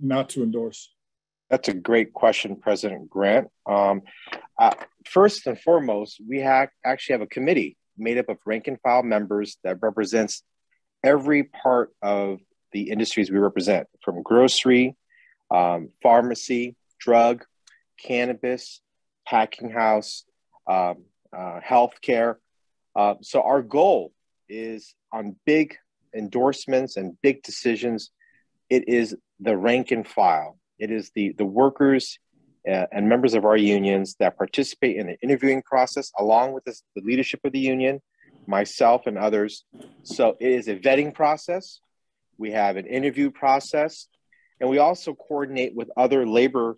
not to endorse? That's a great question, President Grant. First and foremost, we actually have a committee made up of rank and file members that represents every part of the industries we represent, from grocery, pharmacy, drug, cannabis, packing house, healthcare. So our goal is on big endorsements and big decisions. It is the rank and file. It is the workers and members of our unions that participate in the interviewing process, along with the leadership of the union, myself and others. So it is a vetting process. We have an interview process, and we also coordinate with other labor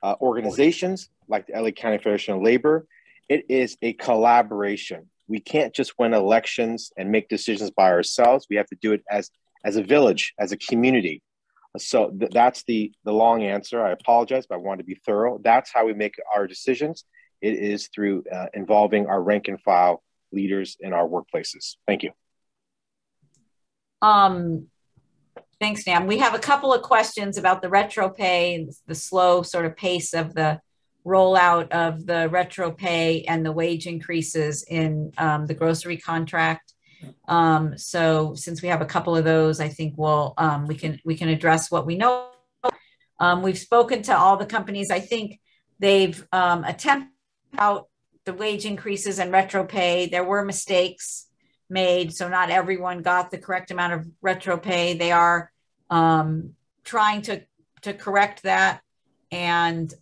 organizations like the LA County Federation of Labor. It is a collaboration. We can't just win elections and make decisions by ourselves. We have to do it as a village, as a community. So that's the long answer. I apologize, but I want to be thorough. That's how we make our decisions. It is through involving our rank and file leaders in our workplaces. Thank you. Thanks, Nam. We have a couple of questions about the retro pay and the slow sort of pace of the rollout of the retro pay and the wage increases in the grocery contract. So since we have a couple of those, I think we'll we can address what we know. We've spoken to all the companies. I think they've attempted out the wage increases and retro pay. There were mistakes made, so not everyone got the correct amount of retro pay. They are trying to correct that, and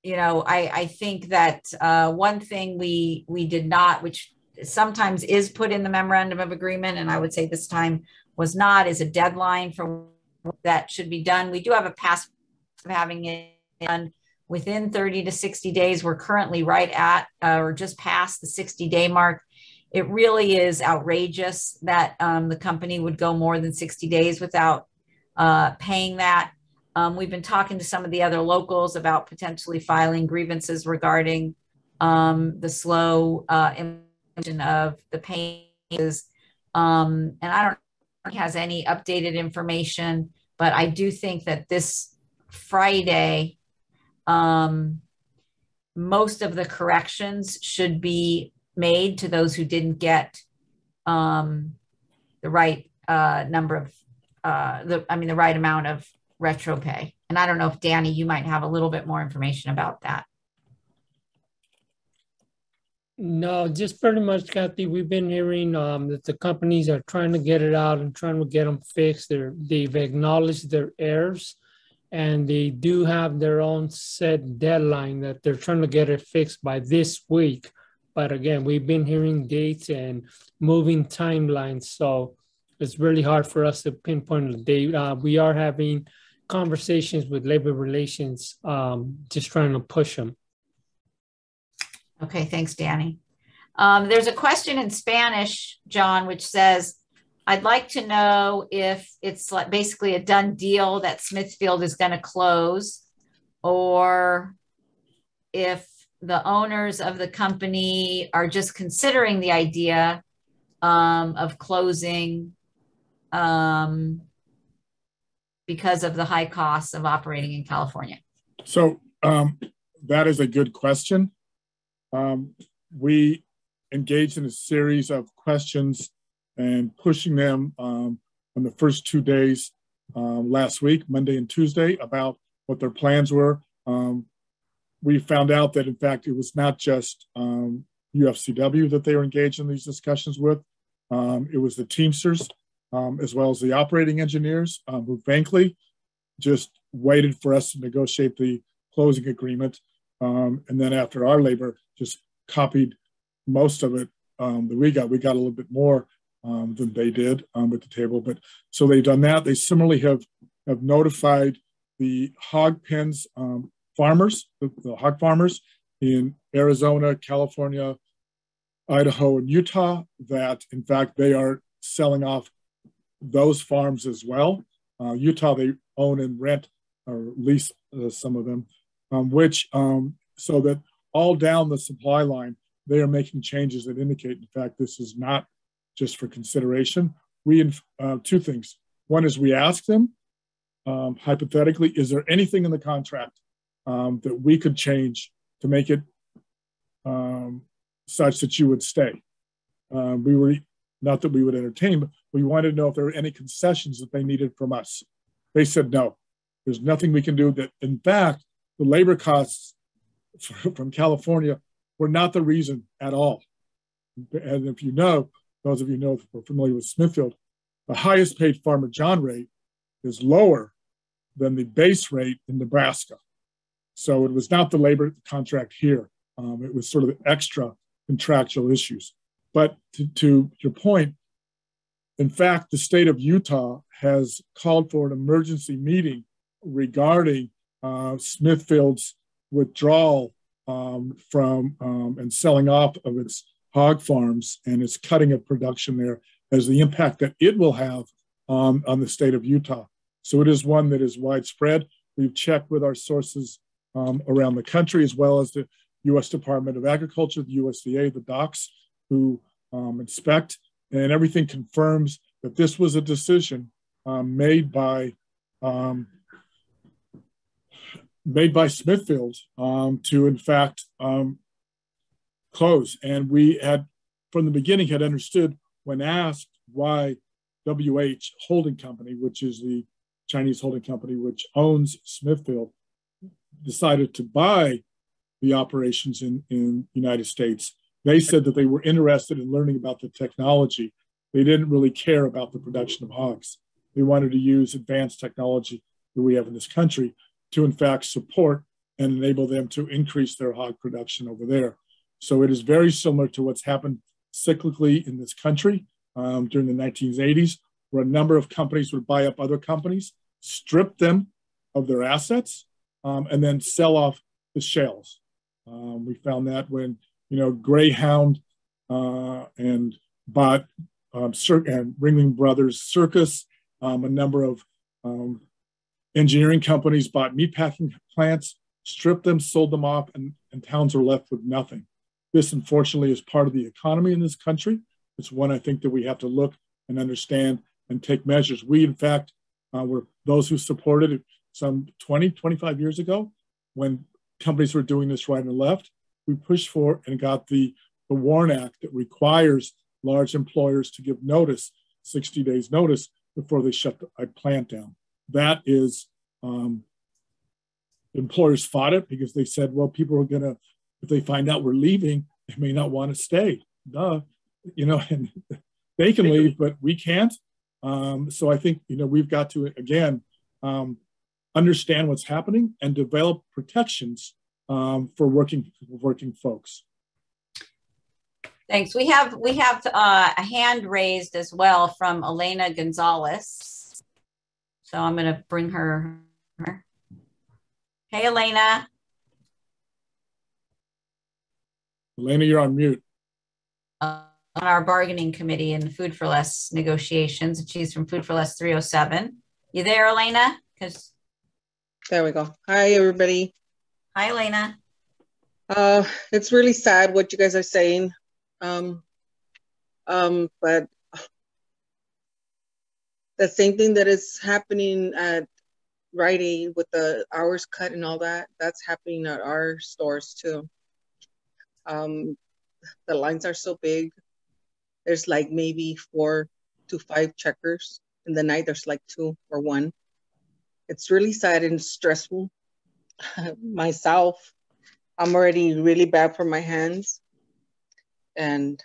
you know, I think that one thing we did not, which sometimes is put in the memorandum of agreement, and I would say this time was not, is a deadline for that should be done. We do have a past of having it done within 30 to 60 days. We're currently right at or just past the 60-day mark. It really is outrageous that the company would go more than 60 days without paying that. We've been talking to some of the other locals about potentially filing grievances regarding the slow implementation of the payments. And I don't know if he has any updated information, but I do think that this Friday, most of the corrections should be made to those who didn't get the right number of the right amount of retro pay. And I don't know if Danny, you might have a little bit more information about that. No, just pretty much, Kathy, we've been hearing that the companies are trying to get it out and trying to get them fixed. They've acknowledged their errors, and they do have their own set deadline that they're trying to get it fixed by this week. But again, we've been hearing dates and moving timelines, so it's really hard for us to pinpoint a date. We are having conversations with labor relations, just trying to push them. Okay, thanks, Danny. There's a question in Spanish, John, which says, I'd like to know if it's like basically a done deal that Smithfield is going to close, or if the owners of the company are just considering the idea of closing because of the high costs of operating in California. So that is a good question. We engaged in a series of questions and pushing them on the first 2 days last week, Monday and Tuesday, about what their plans were. We found out that, in fact, it was not just UFCW that they were engaged in these discussions with. It was the Teamsters, as well as the operating engineers, who frankly just waited for us to negotiate the closing agreement. And then after our labor just copied most of it that we got a little bit more than they did at the table. But so they've done that. They similarly have notified the hog pens farmers, the hog farmers in Arizona, California, Idaho, and Utah, that in fact they are selling off those farms as well. Utah, they own and rent or lease some of them, so that all down the supply line, they are making changes that indicate, in fact, this is not just for consideration. We, two things. One is we ask them, hypothetically, is there anything in the contract that we could change to make it such that you would stay? We were, not that we would entertain, but we wanted to know if there were any concessions that they needed from us. They said no. There's nothing we can do. That, in fact, the labor costs from California were not the reason at all. And if you know, those of you know, if we're familiar with Smithfield, the highest paid Farmer John rate is lower than the base rate in Nebraska. So it was not the labor contract here. It was sort of extra contractual issues. But to your point, in fact, the state of Utah has called for an emergency meeting regarding Smithfield's withdrawal from and selling off of its hog farms and its cutting of production there, as the impact that it will have on the state of Utah. So it is one that is widespread. We've checked with our sources around the country, as well as the U.S. Department of Agriculture, the USDA, the docs who inspect, and everything confirms that this was a decision made by Smithfield to, in fact, close. And we had, from the beginning, had understood when asked why WH Holding Company, which is the Chinese holding company which owns Smithfield, decided to buy the operations in the United States. They said that they were interested in learning about the technology. They didn't really care about the production of hogs. They wanted to use advanced technology that we have in this country to, in fact, support and enable them to increase their hog production over there. So it is very similar to what's happened cyclically in this country during the 1980s, where a number of companies would buy up other companies, strip them of their assets, and then sell off the shales. We found that when, Greyhound and bought and Ringling Brothers Circus, a number of engineering companies bought meatpacking plants, stripped them, sold them off, and towns are left with nothing. This, unfortunately, is part of the economy in this country. It's one I think that we have to look and understand and take measures. We, in fact, were those who supported it some 20, 25 years ago when companies were doing this right and left. We pushed for and got the WARN Act that requires large employers to give notice, 60 days notice, before they shut a plant down. That is, employers fought it because they said, well, people are gonna, if they find out we're leaving, they may not want to stay. Duh, and they can leave, but we can't. So I think, we've got to, again, understand what's happening and develop protections for working folks. Thanks. We have a hand raised as well from Elena Gonzalez. So I'm going to bring her. Hey, Elena. Elena, you're on mute. On our bargaining committee in Food for Less negotiations. She's from Food for Less 307. You there, Elena? There we go. Hi, everybody. Hi, Elena. It's really sad what you guys are saying. But the same thing that is happening at Rite Aid with the hours cut and all that, that's happening at our stores too. The lines are so big. There's like maybe 4 to 5 checkers. In the night, there's like 2 or 1. It's really sad and stressful. Myself, I'm already really bad for my hands. And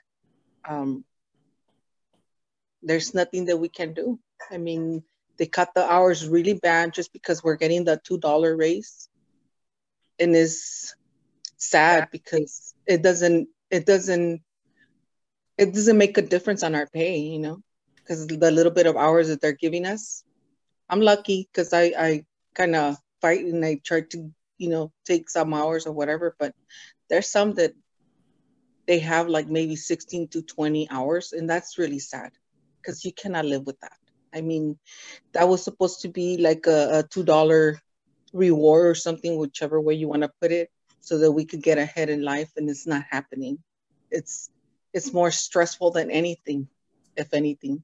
there's nothing that we can do. I mean, they cut the hours really bad just because we're getting the $2 raise. And it's sad because it doesn't make a difference on our pay, because the little bit of hours that they're giving us. I'm lucky because I kind of fight and I try to, take some hours or whatever, but there's some that they have like maybe 16 to 20 hours, and that's really sad because you cannot live with that. I mean, that was supposed to be like a $2 reward or something, whichever way you want to put it, so that we could get ahead in life, and it's not happening. It's more stressful than anything, if anything.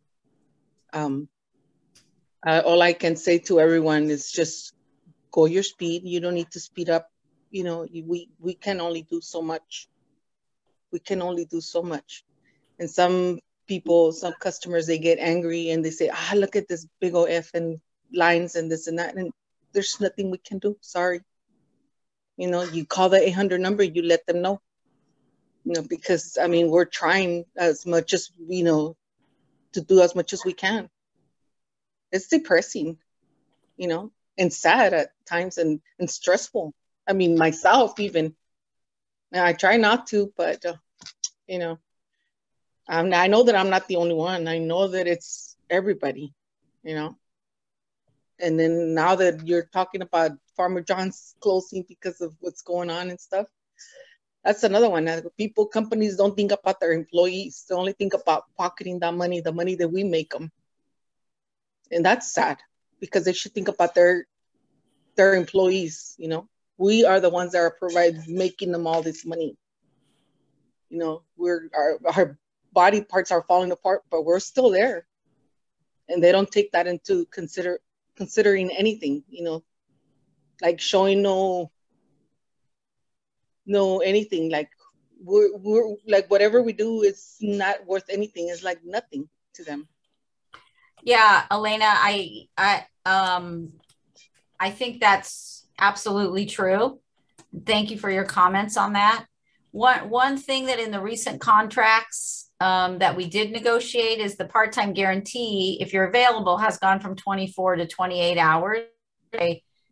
All I can say to everyone is just go your speed. You don't need to speed up. We can only do so much. We can only do so much. And some people, some customers, they get angry and they say, look at this big old F and lines and this and that. And there's nothing we can do. Sorry. You call the 800 number, you let them know. Because, I mean, we're trying as much as, to do as much as we can. It's depressing, and sad at times and stressful. I mean, myself even. I try not to, but, I know that I'm not the only one. I know that it's everybody, And then now that you're talking about Farmer John's closing because of what's going on and stuff, that's another one. Companies don't think about their employees. They only think about pocketing that money, the money that we make them. And that's sad because they should think about their employees, We are the ones that are making them all this money. Our body parts are falling apart, but we're still there. And they don't take that into considering anything, like showing no anything, like we're like whatever we do is not worth anything. It's like nothing to them. Yeah, Elena, I think that's absolutely true. Thank you for your comments on that. One thing that in the recent contracts that we did negotiate is the part-time guarantee, if you're available, has gone from 24 to 28 hours.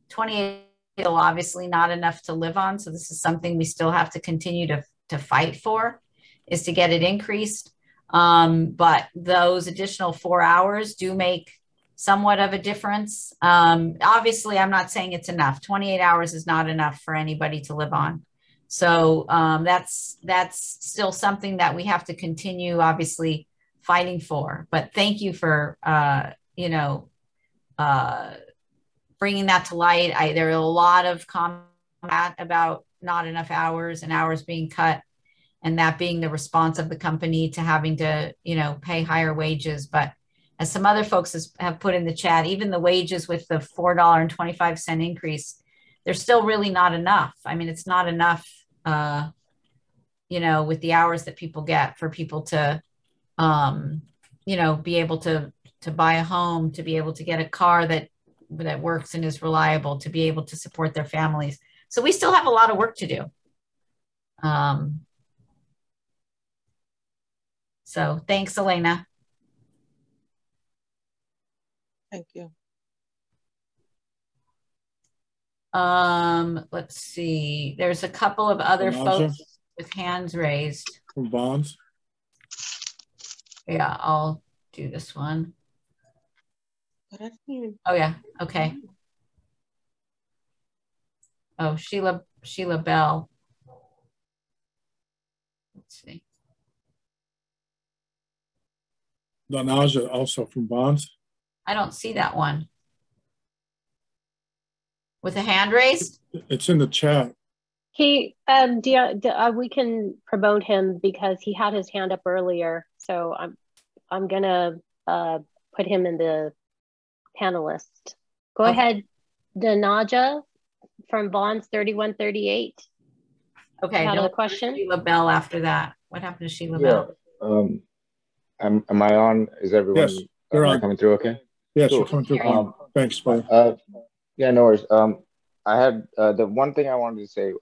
28 obviously not enough to live on. So this is something we still have to continue to fight for, is to get it increased. But those additional 4 hours do make somewhat of a difference. Obviously, I'm not saying it's enough. 28 hours is not enough for anybody to live on. So that's still something that we have to continue, obviously, fighting for. But thank you for, bringing that to light. There are a lot of comment about not enough hours and hours being cut, and that being the response of the company to having to, pay higher wages. But as some other folks have put in the chat, even the wages with the $4.25 increase, they're still really not enough. I mean, it's not enough, with the hours that people get for people to, be able to buy a home, to be able to get a car that works and is reliable, to be able to support their families. So we still have a lot of work to do. So thanks, Elena. Thank you. Let's see. There's a couple of other folks with hands raised. From Bonds. Yeah, I'll do this one. Oh yeah, okay. Oh, Sheila Bell. Let's see. Danaja, also from Bonds. I don't see that one. With a hand raised? It's in the chat. He, we can promote him because he had his hand up earlier. So I'm gonna put him in the panelist. Go ahead, Danaja from Bonds 3138. Okay. You had a question? Sheila Bell after that. What happened to Sheila Bell? Am I on? Is everyone coming through okay? Yes, cool. You're coming through. Thanks, Paul. Yeah, no worries. I had the one thing I wanted to say,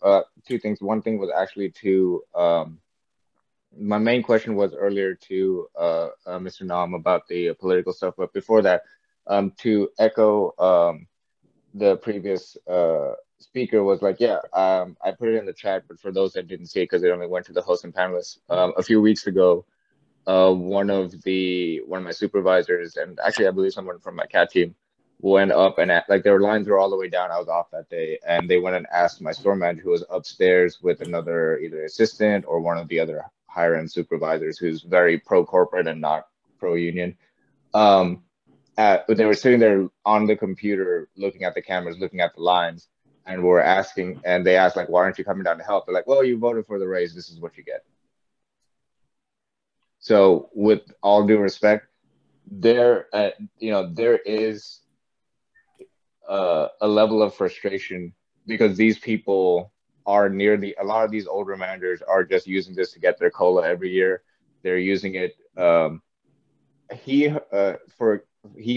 two things. One thing was actually to, my main question was earlier to Mr. Nam about the political stuff. But before that, to echo the previous speaker was like, yeah, I put it in the chat, but for those that didn't see it, because it only went to the host and panelists, a few weeks ago, one of my supervisors, and actually I believe someone from my CAT team, went up and their lines were all the way down. I was off that day, and they went and asked my store manager, who was upstairs with another either assistant or one of the other higher end supervisors, who's very pro corporate and not pro union. They were sitting there on the computer, looking at the cameras, looking at the lines, and they asked like, why aren't you coming down to help? They're like, well, you voted for the raise. This is what you get. So with all due respect, there is a level of frustration because these people are a lot of these older managers are just using this to get their COLA every year. They're using it. He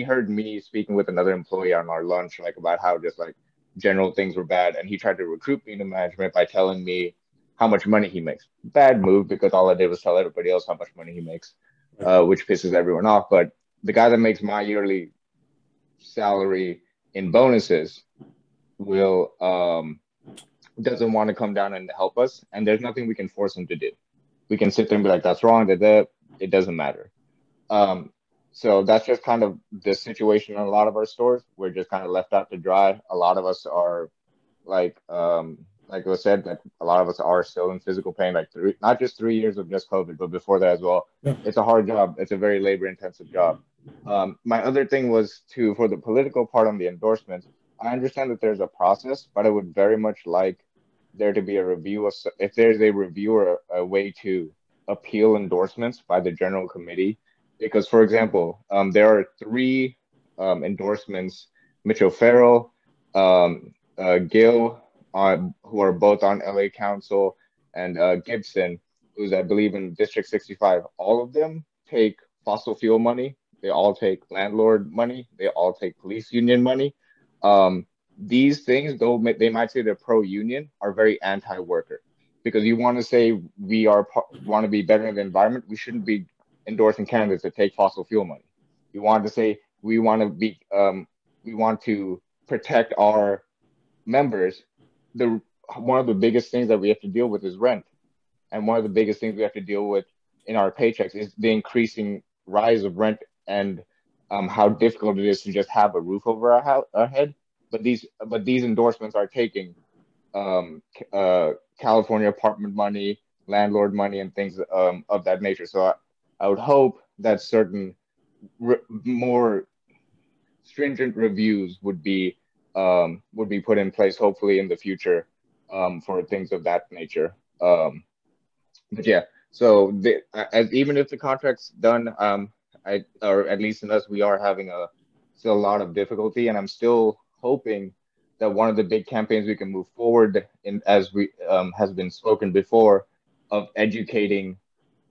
heard me speaking with another employee on our lunch, like about how just like general things were bad. And he tried to recruit me into management by telling me how much money he makes. Bad move, because all I did was tell everybody else how much money he makes, which pisses everyone off. But the guy that makes my yearly salary in bonuses doesn't want to come down and help us, and there's nothing we can force him to do. We can sit there and be like, that's wrong, it doesn't matter. So that's just kind of the situation in a lot of our stores. We're just kind of left out to dry. A lot of us are like it was said, that a lot of us are still in physical pain, not just 3 years of just COVID, but before that as well. Yeah. It's a hard job. It's a very labor intensive job. My other thing was for the political part on the endorsements, I understand that there's a process, but I would very much like there to be a review if there's a review or a way to appeal endorsements by the general committee. Because, for example, there are 3 endorsements, Mitchell Farrell, Gil, who are both on LA Council, and Gibson, who's, I believe, in District 65. All of them take fossil fuel money. They all take landlord money. They all take police union money. These things, though they might say they're pro-union, are very anti-worker. Because you want to say we want to be better in the environment, we shouldn't be endorsing candidates that take fossil fuel money. You want to say we want to protect our members, one of the biggest things that we have to deal with is rent. And one of the biggest things we have to deal with in our paychecks is the increasing rise of rent and how difficult it is to just have a roof over our head. But these endorsements are taking California apartment money, landlord money, and things of that nature. So I would hope that certain more stringent reviews would be put in place, hopefully in the future, for things of that nature. But yeah, so even if the contract's done, or at least in us, we are having still a lot of difficulty, and I'm still hoping that one of the big campaigns we can move forward in, as we has been spoken before, of educating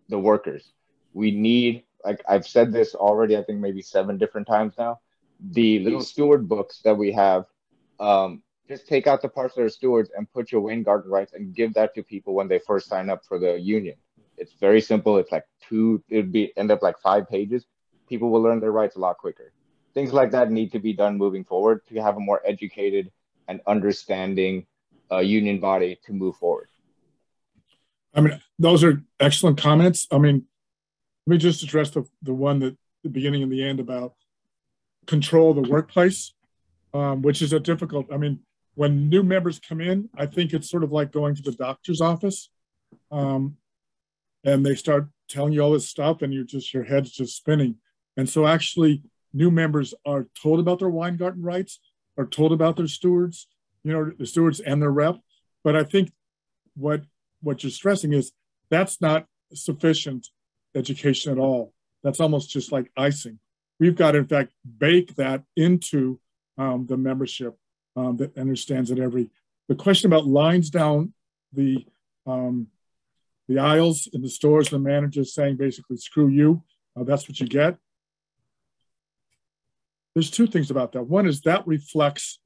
the workers. We need, like I've said this already, I think maybe 7 different times now, the little steward books that we have, just take out the parts that are stewards and put your Weingarten rights and give that to people when they first sign up for the union. It's very simple. It's like end up like 5 pages. People will learn their rights a lot quicker. Things like that need to be done moving forward to have a more educated and understanding union body to move forward. I mean, those are excellent comments. I mean, let me just address the one that the beginning and the end about control of the workplace, which is a difficult, I mean, when new members come in, I think it's sort of like going to the doctor's office and they start telling you all this stuff and your head's just spinning. And so actually new members are told about their Weingarten rights, are told about their stewards, the stewards and their rep. But I think what you're stressing is that's not sufficient education at all. That's almost just like icing. We've got to, in fact, bake that into the membership that understands it the question about lines down the aisles in the stores, the managers saying basically, screw you, that's what you get. There's 2 things about that. One is that reflects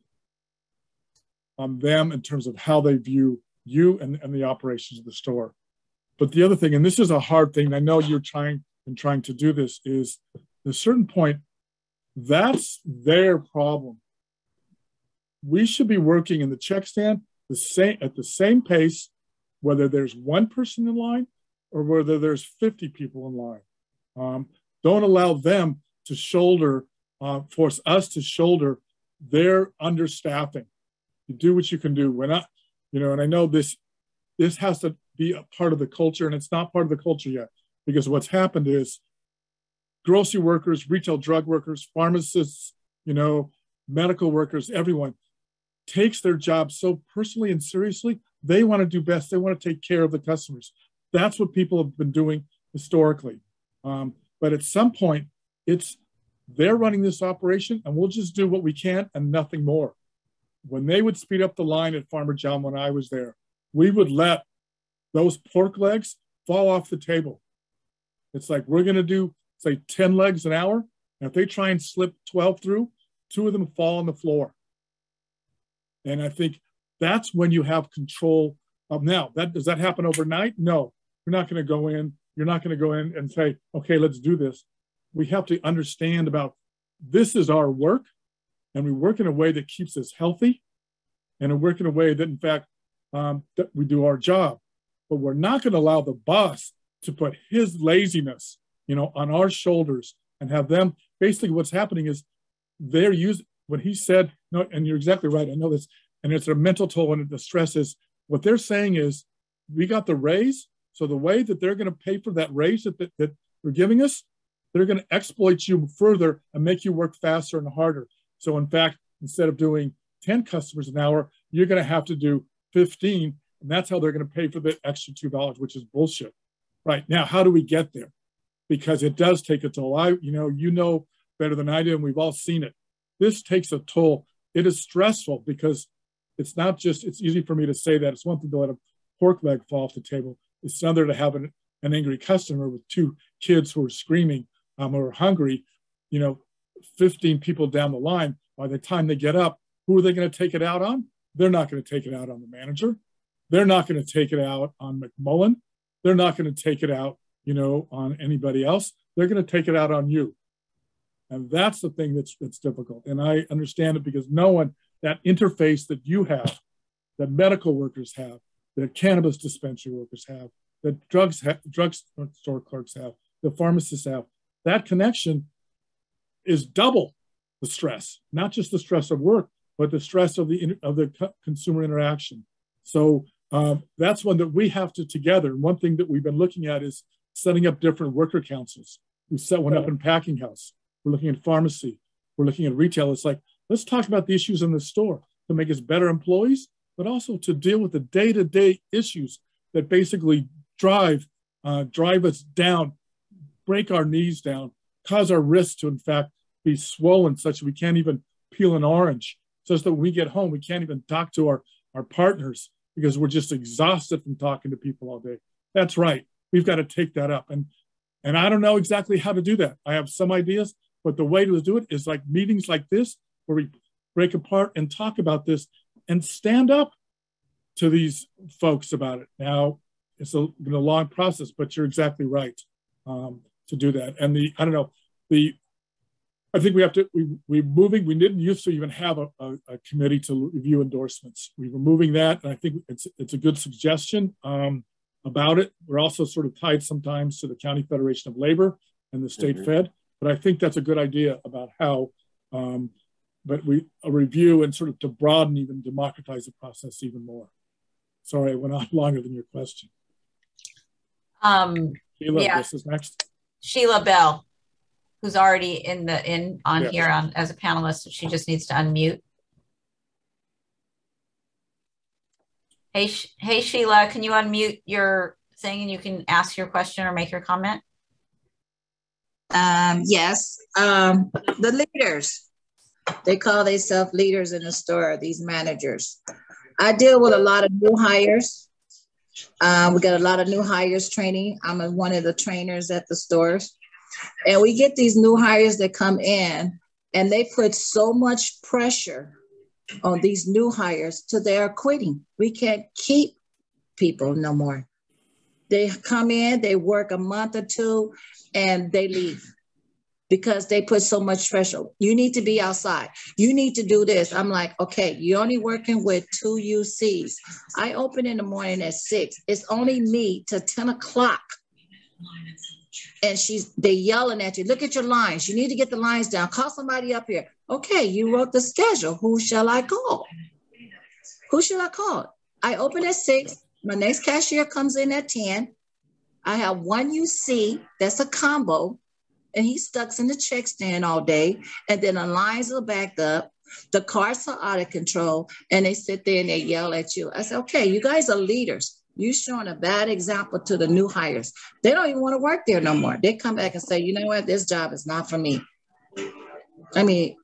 on them in terms of how they view you and the operations of the store. But the other thing, and this is a hard thing, I know you're trying to do this, is at a certain point, that's their problem. We should be working in the check stand at the same pace, whether there's 1 person in line or whether there's 50 people in line. Don't allow them to force us to shoulder their understaffing. You do what you can do. We're not, and I know this has to be a part of the culture, and it's not part of the culture yet, because what's happened is grocery workers, retail drug workers, pharmacists, medical workers, everyone takes their job so personally and seriously. They want to do best. They want to take care of the customers. That's what people have been doing historically. But at some point, they're running this operation, and we'll just do what we can and nothing more. When they would speed up the line at Farmer John when I was there, we would let those pork legs fall off the table. It's like, we're going to do, say, 10 legs an hour. And if they try and slip 12 through, 2 of them fall on the floor. And I think that's when you have control of now. Does that happen overnight? No, we're not going to go in. You're not going to go in and say, okay, let's do this. We have to understand about this is our work, and we work in a way that keeps us healthy, and we work in a way that, in fact, that we do our job. But we're not going to allow the boss to put his laziness, on our shoulders and have them. Basically, what's happening is they're using what he said. No, and you're exactly right. I know this, and it's a mental toll, and the stress is what they're saying is we got the raise, so the way that they're going to pay for that raise that they're giving us, they're going to exploit you further and make you work faster and harder. So in fact, instead of doing 10 customers an hour, you're going to have to do 15. And that's how they're going to pay for the extra $2, which is bullshit. Right now, how do we get there? Because it does take a toll. You know better than I do, and we've all seen it. This takes a toll. It is stressful because it's not just, it's easy for me to say that. It's one thing to let a pork leg fall off the table. It's another to have an angry customer with 2 kids who are screaming or are hungry, 15 people down the line. By the time they get up, who are they going to take it out on? They're not going to take it out on the manager. They're not going to take it out on McMullen. They're not going to take it out, on anybody else. They're going to take it out on you. And that's the thing that's difficult. And I understand it because no one that interface that you have, that medical workers have, that cannabis dispensary workers have, that drugstore clerks have, the pharmacists have, that connection is double the stress, not just the stress of work, but the stress of the consumer interaction. So that's one that we have to together. And one thing that we've been looking at is setting up different worker councils. We set one up in packing house. We're looking at pharmacy. We're looking at retail. It's like, let's talk about the issues in the store to make us better employees, but also to deal with the day-to-day issues that basically drive us down, break our knees down, cause our wrists to, in fact, be swollen such that we can't even peel an orange, such that when we get home, we can't even talk to our partners because we're just exhausted from talking to people all day. That's right. We've got to take that up. And I don't know exactly how to do that. I have some ideas, but the way to do it is like meetings like this, where we break apart and talk about this and stand up to these folks about it. Now, it's been a long process, but you're exactly right to do that. And I think we have to, we're moving, we didn't used to even have a committee to review endorsements. We're removing that, and I think it's a good suggestion about it. We're also sort of tied sometimes to the County Federation of Labor and the State Fed, but I think that's a good idea about how, but a review and sort of to broaden, even democratize the process even more. Sorry, I went on longer than your question. Sheila, this is next. Sheila Bell, who's already on here as a panelist, so she just needs to unmute. Hey Sheila, can you unmute your thing and you can ask your question or make your comment? Yes, the leaders, they call themselves leaders in the store, these managers. I deal with a lot of new hires. We got a lot of new hires training. I'm one of the trainers at the stores. And we get these new hires that come in and they put so much pressure on these new hires till they're quitting. We can't keep people no more. They come in, they work a month or two, and they leave because they put so much pressure. You need to be outside. You need to do this. I'm like, okay, you're only working with 2 UCs. I open in the morning at 6. It's only me till 10 o'clock. And they yelling at you. Look at your lines. You need to get the lines down. Call somebody up here. Okay, you wrote the schedule. Who shall I call? Who should I call? I open at 6. My next cashier comes in at 10. I have 1 UC. That's a combo. And he's stuck in the check stand all day. And then the lines are backed up. The carts are out of control. And they sit there and they yell at you. I said, okay, you guys are leaders. You're showing a bad example to the new hires. They don't even want to work there no more. They come back and say, you know what, this job is not for me. I mean,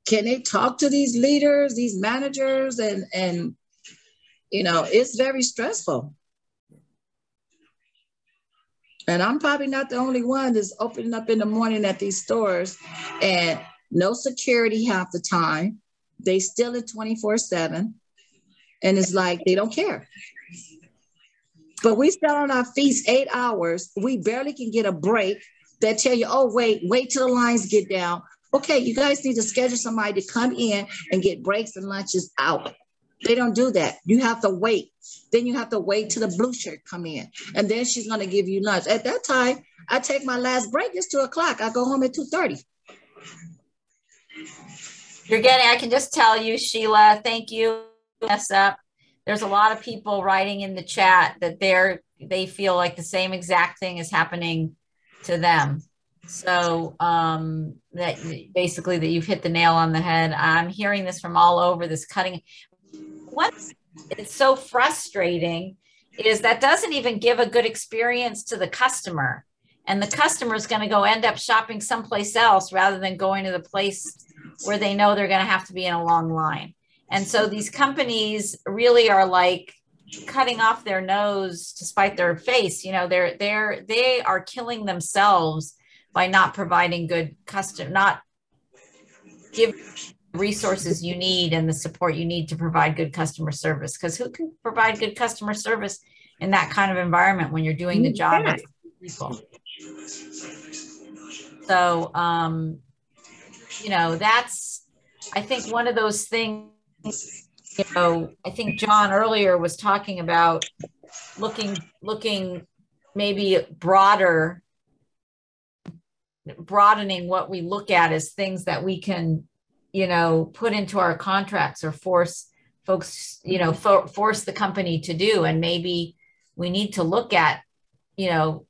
can they talk to these leaders, these managers? And you know, it's very stressful. And I'm probably not the only one that's opening up in the morning at these stores and no security half the time. They still at 24/7. And it's like, they don't care. But we stand on our feet 8 hours. We barely can get a break. They tell you, oh, wait till the lines get down. Okay, you guys need to schedule somebody to come in and get breaks and lunches out. They don't do that. You have to wait. Then you have to wait till the blue shirt come in. And then she's going to give you lunch. At that time, I take my last break. It's 2 o'clock. I go home at 2:30. I can just tell you, Sheila, thank you. Mess up. There's a lot of people writing in the chat that they feel like the same exact thing is happening to them. So that basically that you've hit the nail on the head. I'm hearing this from all over, this cutting. What's it's so frustrating is that doesn't even give a good experience to the customer. And the customer is going to go end up shopping someplace else rather than going to the place where they know they're going to have to be in a long line. And so these companies really are like cutting off their nose to spite their face. You know, they are killing themselves by not providing good not give resources you need and the support you need to provide good customer service. Because who can provide good customer service in that kind of environment when you're doing the job of people? So, you know, that's I think one of those things, you know, I think John earlier was talking about looking maybe broadening what we look at as things that we can, you know, put into our contracts or force folks, you know, force the company to do. And maybe we need to look at, you know,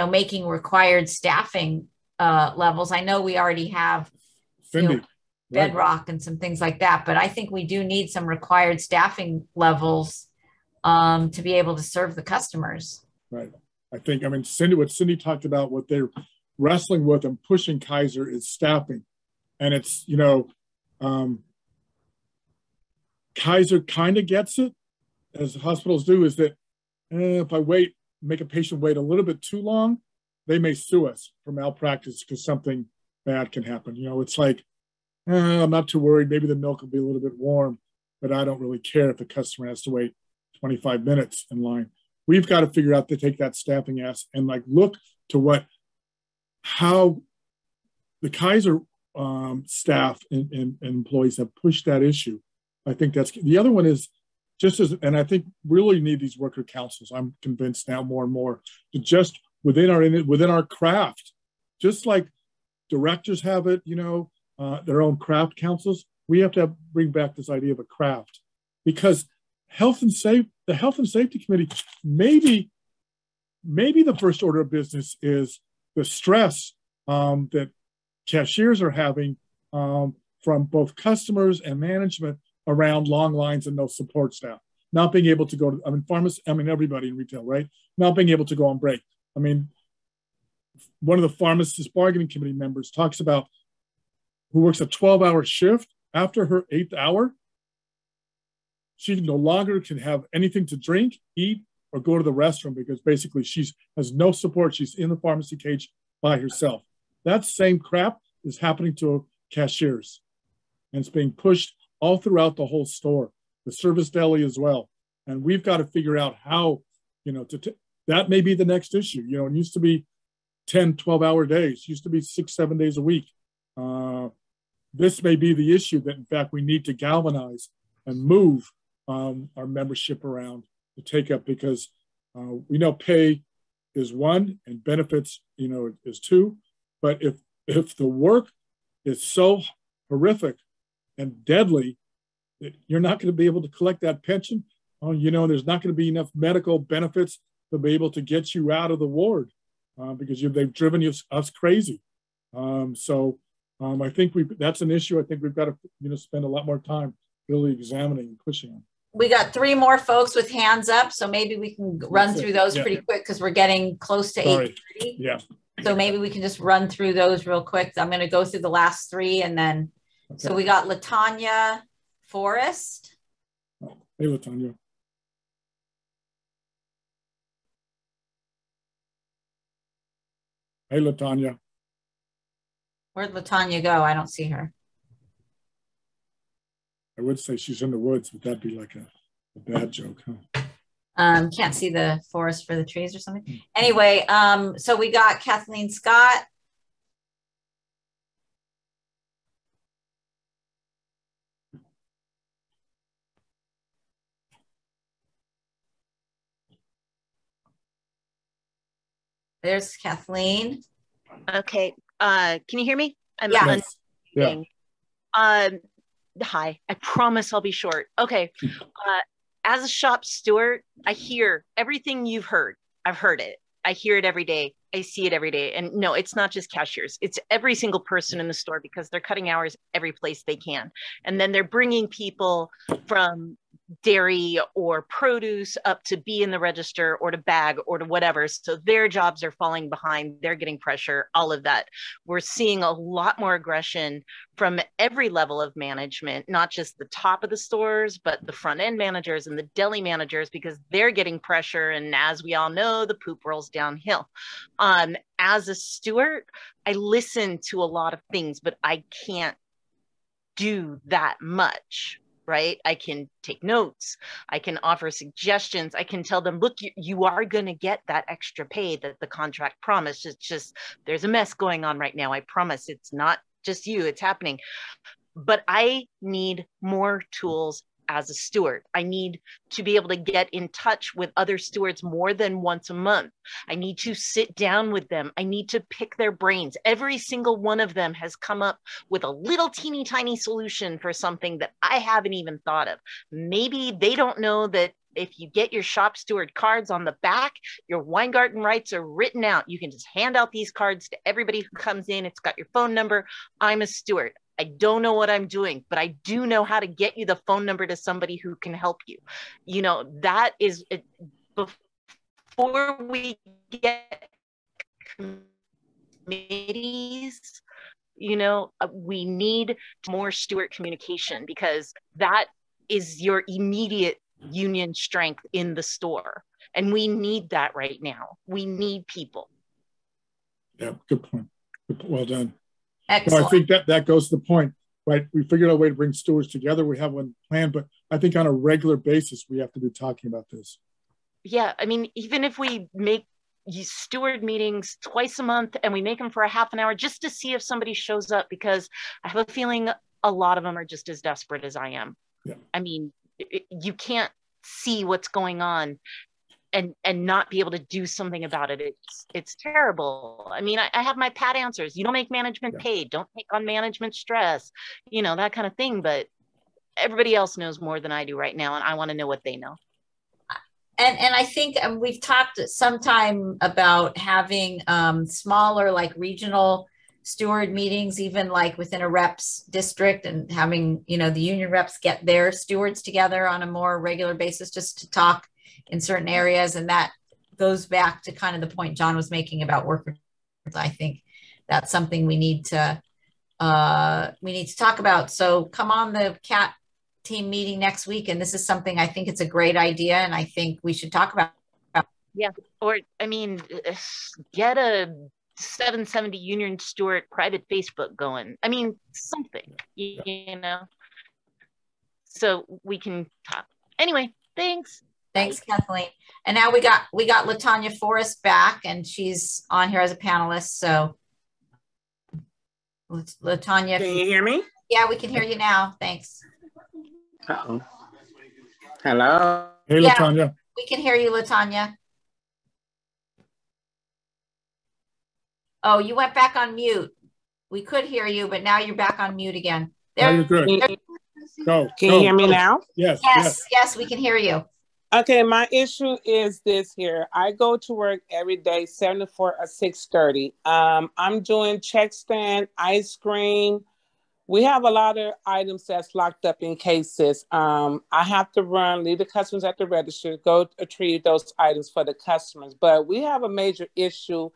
making required staffing levels. I know we already have Cindy, Bedrock and some things like that, but I think we do need some required staffing levels to be able to serve the customers. Right. I think, I mean, Cindy, what Cindy talked about, what they're wrestling with and pushing Kaiser is staffing. And it's, you know, Kaiser kind of gets it, as hospitals do, is that if I make a patient wait a little bit too long, they may sue us for malpractice because something bad can happen. You know, it's like, I'm not too worried. Maybe the milk will be a little bit warm, but I don't really care if the customer has to wait 25 minutes in line. We've got to figure out to take that staffing ass and like look to how the Kaiser staff and employees have pushed that issue. I think that's the other one is and I think we really need these worker councils. I'm convinced now more and more to just within our craft, just like directors have it, you know, their own craft councils. We have to bring back this idea of a craft, because the health and safety committee, maybe the first order of business is the stress that cashiers are having from both customers and management around long lines and no support staff, not being able to go to, everybody in retail, right? Not being able to go on break. I mean, one of the pharmacist bargaining committee members talks about who works a 12-hour shift. After her 8th hour, she no longer can have anything to drink, eat, or go to the restroom because basically she has no support. She's in the pharmacy cage by herself. That same crap is happening to cashiers, and it's being pushed all throughout the whole store, the service deli as well. And we've got to figure out how, you know, that may be the next issue. You know, it used to be 10, 12-hour days, used to be 6-7 days a week. This may be the issue that, in fact, we need to galvanize and move our membership around to take up, because we know pay is one and benefits, you know, is two. But if the work is so horrific and deadly, you're not going to be able to collect that pension. You know, there's not going to be enough medical benefits to be able to get you out of the ward because they've driven us crazy. I think that's an issue. I think we've got to, you know, spend a lot more time really examining and pushing on. We got 3 more folks with hands up, so maybe we can run through those pretty quick because we're getting close to 8:30. Yeah. So maybe we can just run through those real quick. I'm going to go through the last 3 and then. Okay. So we got LaTanya Forrest. Hey, LaTanya. Hey, LaTanya. Where'd LaTanya go? I don't see her. I would say she's in the woods, but that'd be like a bad joke, huh? Can't see the forest for the trees or something. Anyway, so we got Kathleen Scott. There's Kathleen. Okay. Can you hear me? Yeah. Hi. I promise I'll be short. Okay. As a shop steward, I hear everything you've heard. I've heard it. I hear it every day. I see it every day. And no, it's not just cashiers. It's every single person in the store, because they're cutting hours every place they can. And then they're bringing people from dairy or produce up to be in the register or to bag or to whatever. So their jobs are falling behind. They're getting pressure, all of that. We're seeing a lot more aggression from every level of management, not just the top of the stores, but the front end managers and the deli managers, because they're getting pressure. And as we all know, the poop rolls downhill. As a steward, I listen to a lot of things, but I can't do that much. Right? I can take notes. I can offer suggestions. I can tell them, look, you are going to get that extra pay that the contract promised. It's just, there's a mess going on right now. I promise it's not just you, it's happening. but I need more tools as a steward. I need to be able to get in touch with other stewards more than once a month. I need to sit down with them. I need to pick their brains. Every single one of them has come up with a little teeny tiny solution for something that I haven't even thought of. Maybe they don't know that if you get your shop steward cards on the back, your Weingarten rights are written out. You can just hand out these cards to everybody who comes in. It's got your phone number. I'm a steward. I don't know what I'm doing, but I do know how to get you the phone number to somebody who can help you. You know, that is it. Before we get committees, you know, we need more steward communication, because that is your immediate union strength in the store. And we need that right now. We need people. Yeah, good point. Well done. Excellent. So I think that goes to the point, right? We figured out a way to bring stewards together. We have one plan, but I think on a regular basis, we have to be talking about this. Yeah, I mean, even if we make these steward meetings twice a month and we make them for a half an hour just to see if somebody shows up, because I have a feeling a lot of them are just as desperate as I am. Yeah. I mean, you can't see what's going on and not be able to do something about it. It's terrible. I mean, I have my pat answers. You don't make management paid. Don't take on management stress, you know, that kind of thing. But everybody else knows more than I do right now, and I want to know what they know. And I think we've talked sometime about having smaller, like regional steward meetings, even like within a reps district, and having, you know, the union reps get their stewards together on a more regular basis just to talk in certain areas. And that goes back to kind of the point John was making about workers. I think that's something we need to talk about. So come on the CAT team meeting next week. And this is something I think it's a great idea, and I think we should talk about. Yeah. Or, I mean, get a 770 Union Steward private Facebook going. I mean, something, you know, so we can talk. Anyway, thanks. Thanks, Kathleen. And now we got LaTanya Forrest back, and she's on here as a panelist. So LaTanya, can you hear me? Yeah, we can hear you now. Thanks. Uh-oh. Hello. Hey, yeah, LaTanya. We can hear you, LaTanya. Oh, you went back on mute. We could hear you, but now you're back on mute again. There, you're good. Go. Can you hear me now? Yes. Yes, we can hear you. Okay, my issue is this here. I go to work every day, 7 to 4 or 6:30. I'm doing check stand, ice cream. We have a lot of items that's locked up in cases. I have to leave the customers at the register, go retrieve those items for the customers. But we have a major issue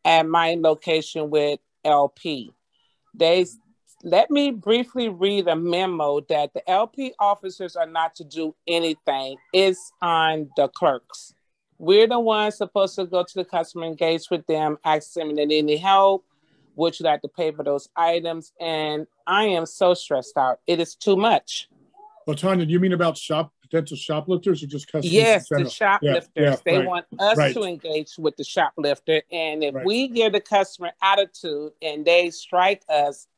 at my location with LP. Let me briefly read a memo that the LP officers are not to do anything. It's on the clerks. We're the ones supposed to go to the customer, engage with them, ask them if they need any help, would you like to pay for those items? And I am so stressed out. It is too much. Well, Tanya, do you mean about potential shoplifters or just customers? Yes, the shoplifters. Yeah, they right, want us to engage with the shoplifter. And if we give the customer attitude and they strike us,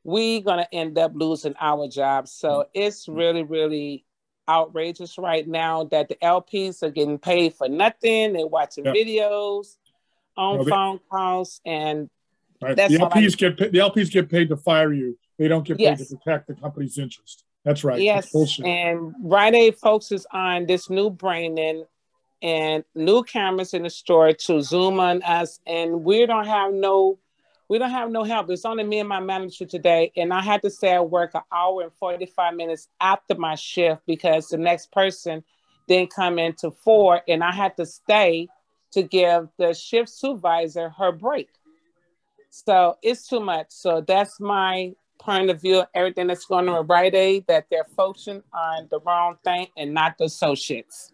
we're going to end up losing our jobs. So it's really, really outrageous right now that the LPs are getting paid for nothing. They're watching videos on phone calls. And that's the LPs get paid to fire you. They don't get paid to protect the company's interest. That's right. Yes. That's bullshit. And Rite Aid focuses on this new branding and new cameras in the store to zoom on us. And we don't have no help. It's only me and my manager today. And I had to stay at work an hour and 45 minutes after my shift because the next person didn't come in till 4. And I had to stay to give the shift supervisor her break. So it's too much. So that's my point of view. Everything that's going on with Rite Aid, that they're focusing on the wrong thing and not the associates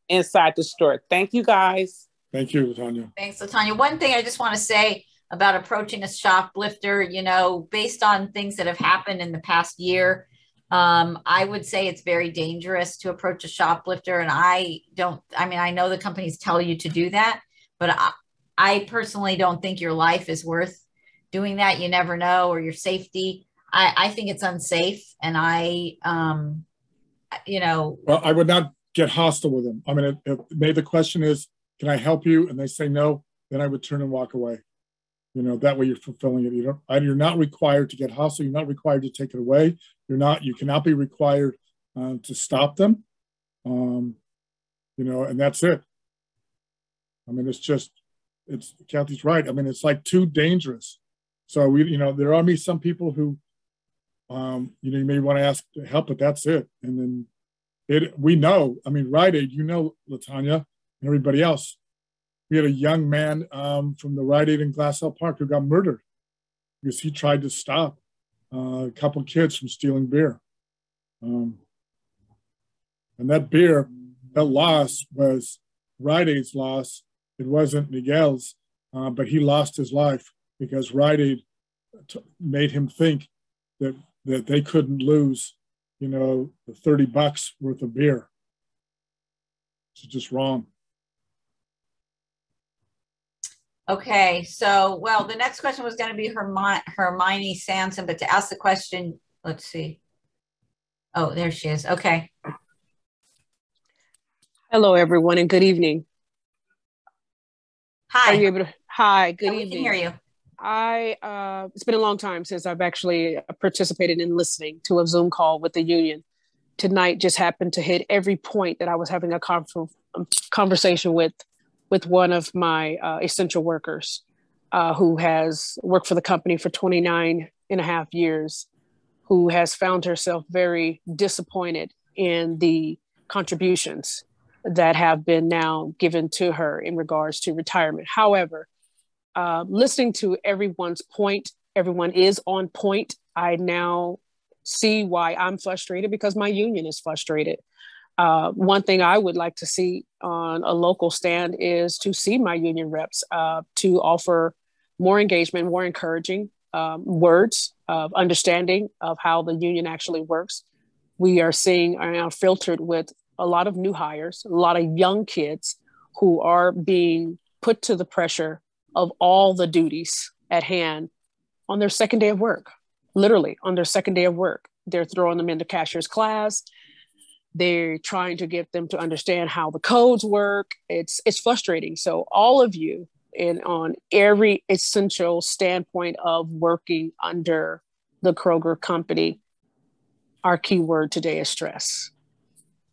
inside the store. Thank you, guys. Thank you, LaTanya. Thanks, LaTanya. One thing I just want to say about approaching a shoplifter, you know, based on things that have happened in the past year, I would say it's very dangerous to approach a shoplifter. And I know the companies tell you to do that, but I personally don't think your life is worth doing that. You never know, or your safety. I think it's unsafe, and you know. Well, I would not get hostile with them. I mean, if maybe the question is, can I help you? And they say no, then I would turn and walk away. You know, that way you're fulfilling it. You're not required to get hostile. You're not required to take it away. You cannot be required to stop them. You know, and that's it. I mean, Kathy's right. I mean, it's like too dangerous. So you know, there are some people who, you know, you may want to ask to help, but that's it. And then we know, I mean, Rite Aid, you know, LaTanya and everybody else, we had a young man from the Rite Aid in Glassell Park who got murdered because he tried to stop a couple kids from stealing beer. And that beer, that loss was Rite Aid's loss. It wasn't Miguel's, but he lost his life because Rite Aid made him think that they couldn't lose, you know, the $30 worth of beer. It's just wrong. Okay, so, well, the next question was going to be Hermione Sanson, but to ask the question, let's see. Oh, there she is. Okay. Hello, everyone, and good evening. Hi. Are you able to? Hi, good evening. We can hear you. It's been a long time since I've actually participated in listening to a Zoom call with the union. Tonight just happened to hit every point that I was having a conversation with one of my essential workers who has worked for the company for 29 and a half years, who has found herself very disappointed in the contributions that have been now given to her in regards to retirement. However, listening to everyone's point, everyone is on point. I now see why I'm frustrated, because my union is frustrated. One thing I would like to see on a local stand is to see my union reps to offer more engagement, more encouraging words of understanding of how the union actually works. We are seeing now filtered with a lot of new hires, a lot of young kids who are being put to the pressure of all the duties at hand on their second day of work, literally on their second day of work. They're throwing them into cashier's class. They're trying to get them to understand how the codes work. It's frustrating. So all of you, on every essential standpoint of working under the Kroger company, our key word today is stress.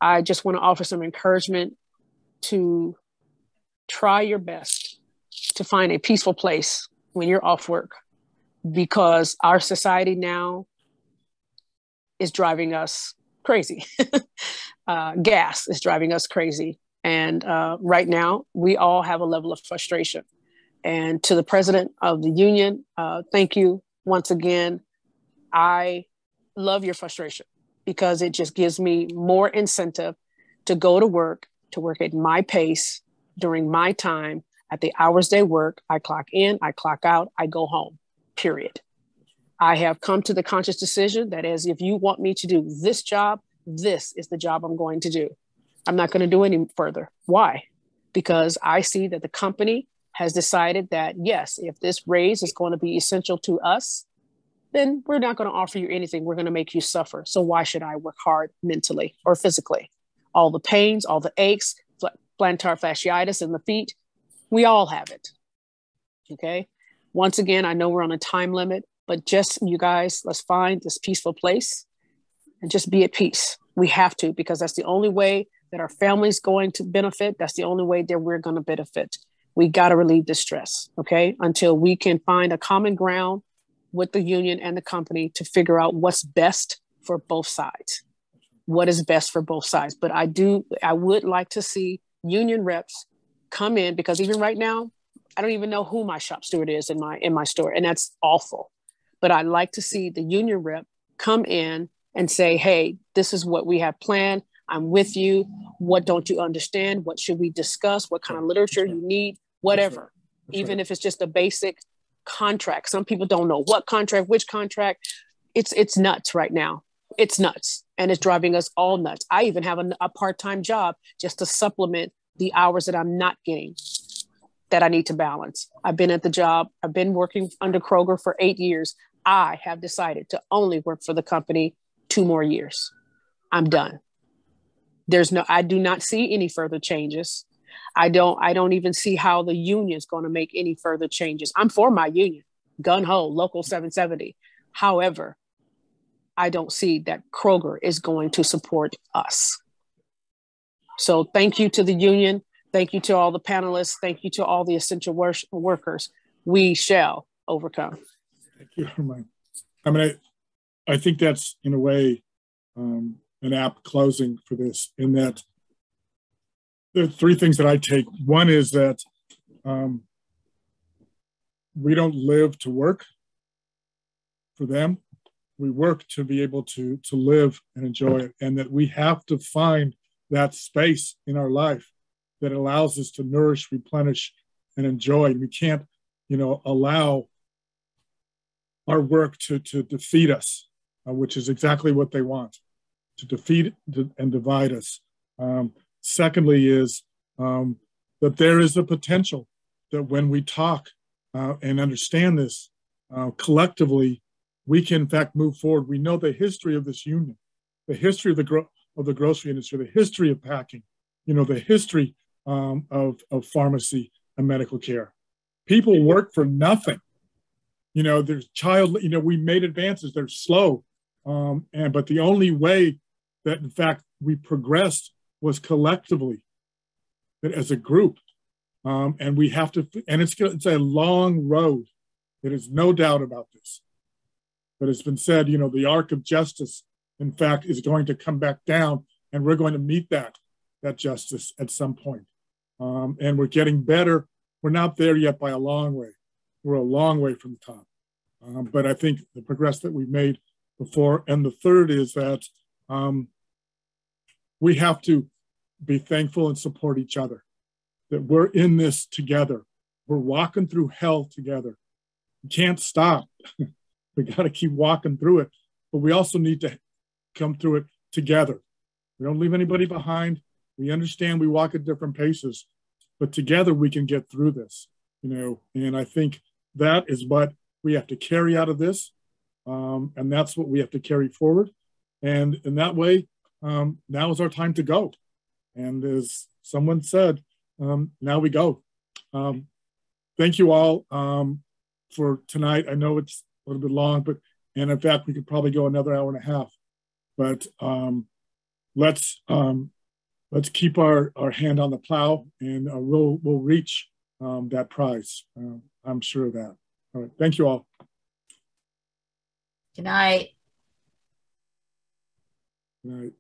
I just want to offer some encouragement to try your best to find a peaceful place when you're off work, because our society now is driving us crazy. Gas is driving us crazy. And right now, we all have a level of frustration. And to the president of the union, thank you once again. I love your frustration, because it just gives me more incentive to go to work at my pace, during my time, at the hours they work. I clock in, I clock out, I go home, period. I have come to the conscious decision that as if you want me to do this job, this is the job I'm going to do. I'm not going to do any further. Why? Because I see that the company has decided that, yes, if this raise is going to be essential to us, then we're not going to offer you anything. We're going to make you suffer. So why should I work hard mentally or physically? All the pains, all the aches, plantar fasciitis in the feet, we all have it. Okay. Once again, I know we're on a time limit, but just you guys, let's find this peaceful place and just be at peace. We have to, because that's the only way that our family's going to benefit. That's the only way that we're going to benefit. We got to relieve the stress. Okay. Until we can find a common ground with the union and the company to figure out what's best for both sides. What is best for both sides. But I would like to see union reps come in, because even right now, I don't even know who my shop steward is in my store. And that's awful. But I'd like to see the union rep come in and say, hey, this is what we have planned. I'm with you. What don't you understand? What should we discuss? What kind of literature you need? Whatever. Even if it's just a basic contract. Some people don't know what contract, which contract. It's nuts right now. It's nuts. And it's driving us all nuts. I even have a part-time job just to supplement the hours that I'm not getting, that I need to balance. I've been at the job. I've been working under Kroger for 8 years. I have decided to only work for the company 2 more years. I'm done. I do not see any further changes. I don't even see how the union is going to make any further changes. I'm for my union, gun ho, local 770. However, I don't see that Kroger is going to support us. So thank you to the union. Thank you to all the panelists. Thank you to all the essential workers. We shall overcome. Thank you, Hermione. I mean, I think that's in a way an apt closing for this, in that there are 3 things that I take. One is that we don't live to work for them. We work to be able to live and enjoy it, and that we have to find that space in our life that allows us to nourish, replenish, and enjoy. We can't, allow our work to defeat us, which is exactly what they want, to defeat and divide us. Secondly is that there is a potential that when we talk and understand this collectively, we can in fact move forward. We know the history of this union, the history of the grocery industry, the history of packing, the history of pharmacy and medical care. People work for nothing. There's we made advances, they're slow. But the only way that in fact we progressed was collectively, that as a group. And we have to, and it's a long road. There is no doubt about this. But it's been said, the arc of justice, in fact, is going to come back down, and we're going to meet that justice at some point. And we're getting better. We're not there yet by a long way. We're a long way from the top. But I think the progress that we've made before. And the third is that we have to be thankful and support each other, that we're in this together. We're walking through hell together. We can't stop. We got to keep walking through it, but we also need to come through it together. We don't leave anybody behind. We understand we walk at different paces, but together we can get through this, and I think that is what we have to carry out of this. And that's what we have to carry forward. And in that way, now is our time to go. And as someone said, now we go. Thank you all for tonight. I know it's a little bit long, and in fact, we could probably go another hour and a half, but let's keep our hand on the plow, and we'll reach that prize. I'm sure of that. All right. Thank you all. Good night. Good night.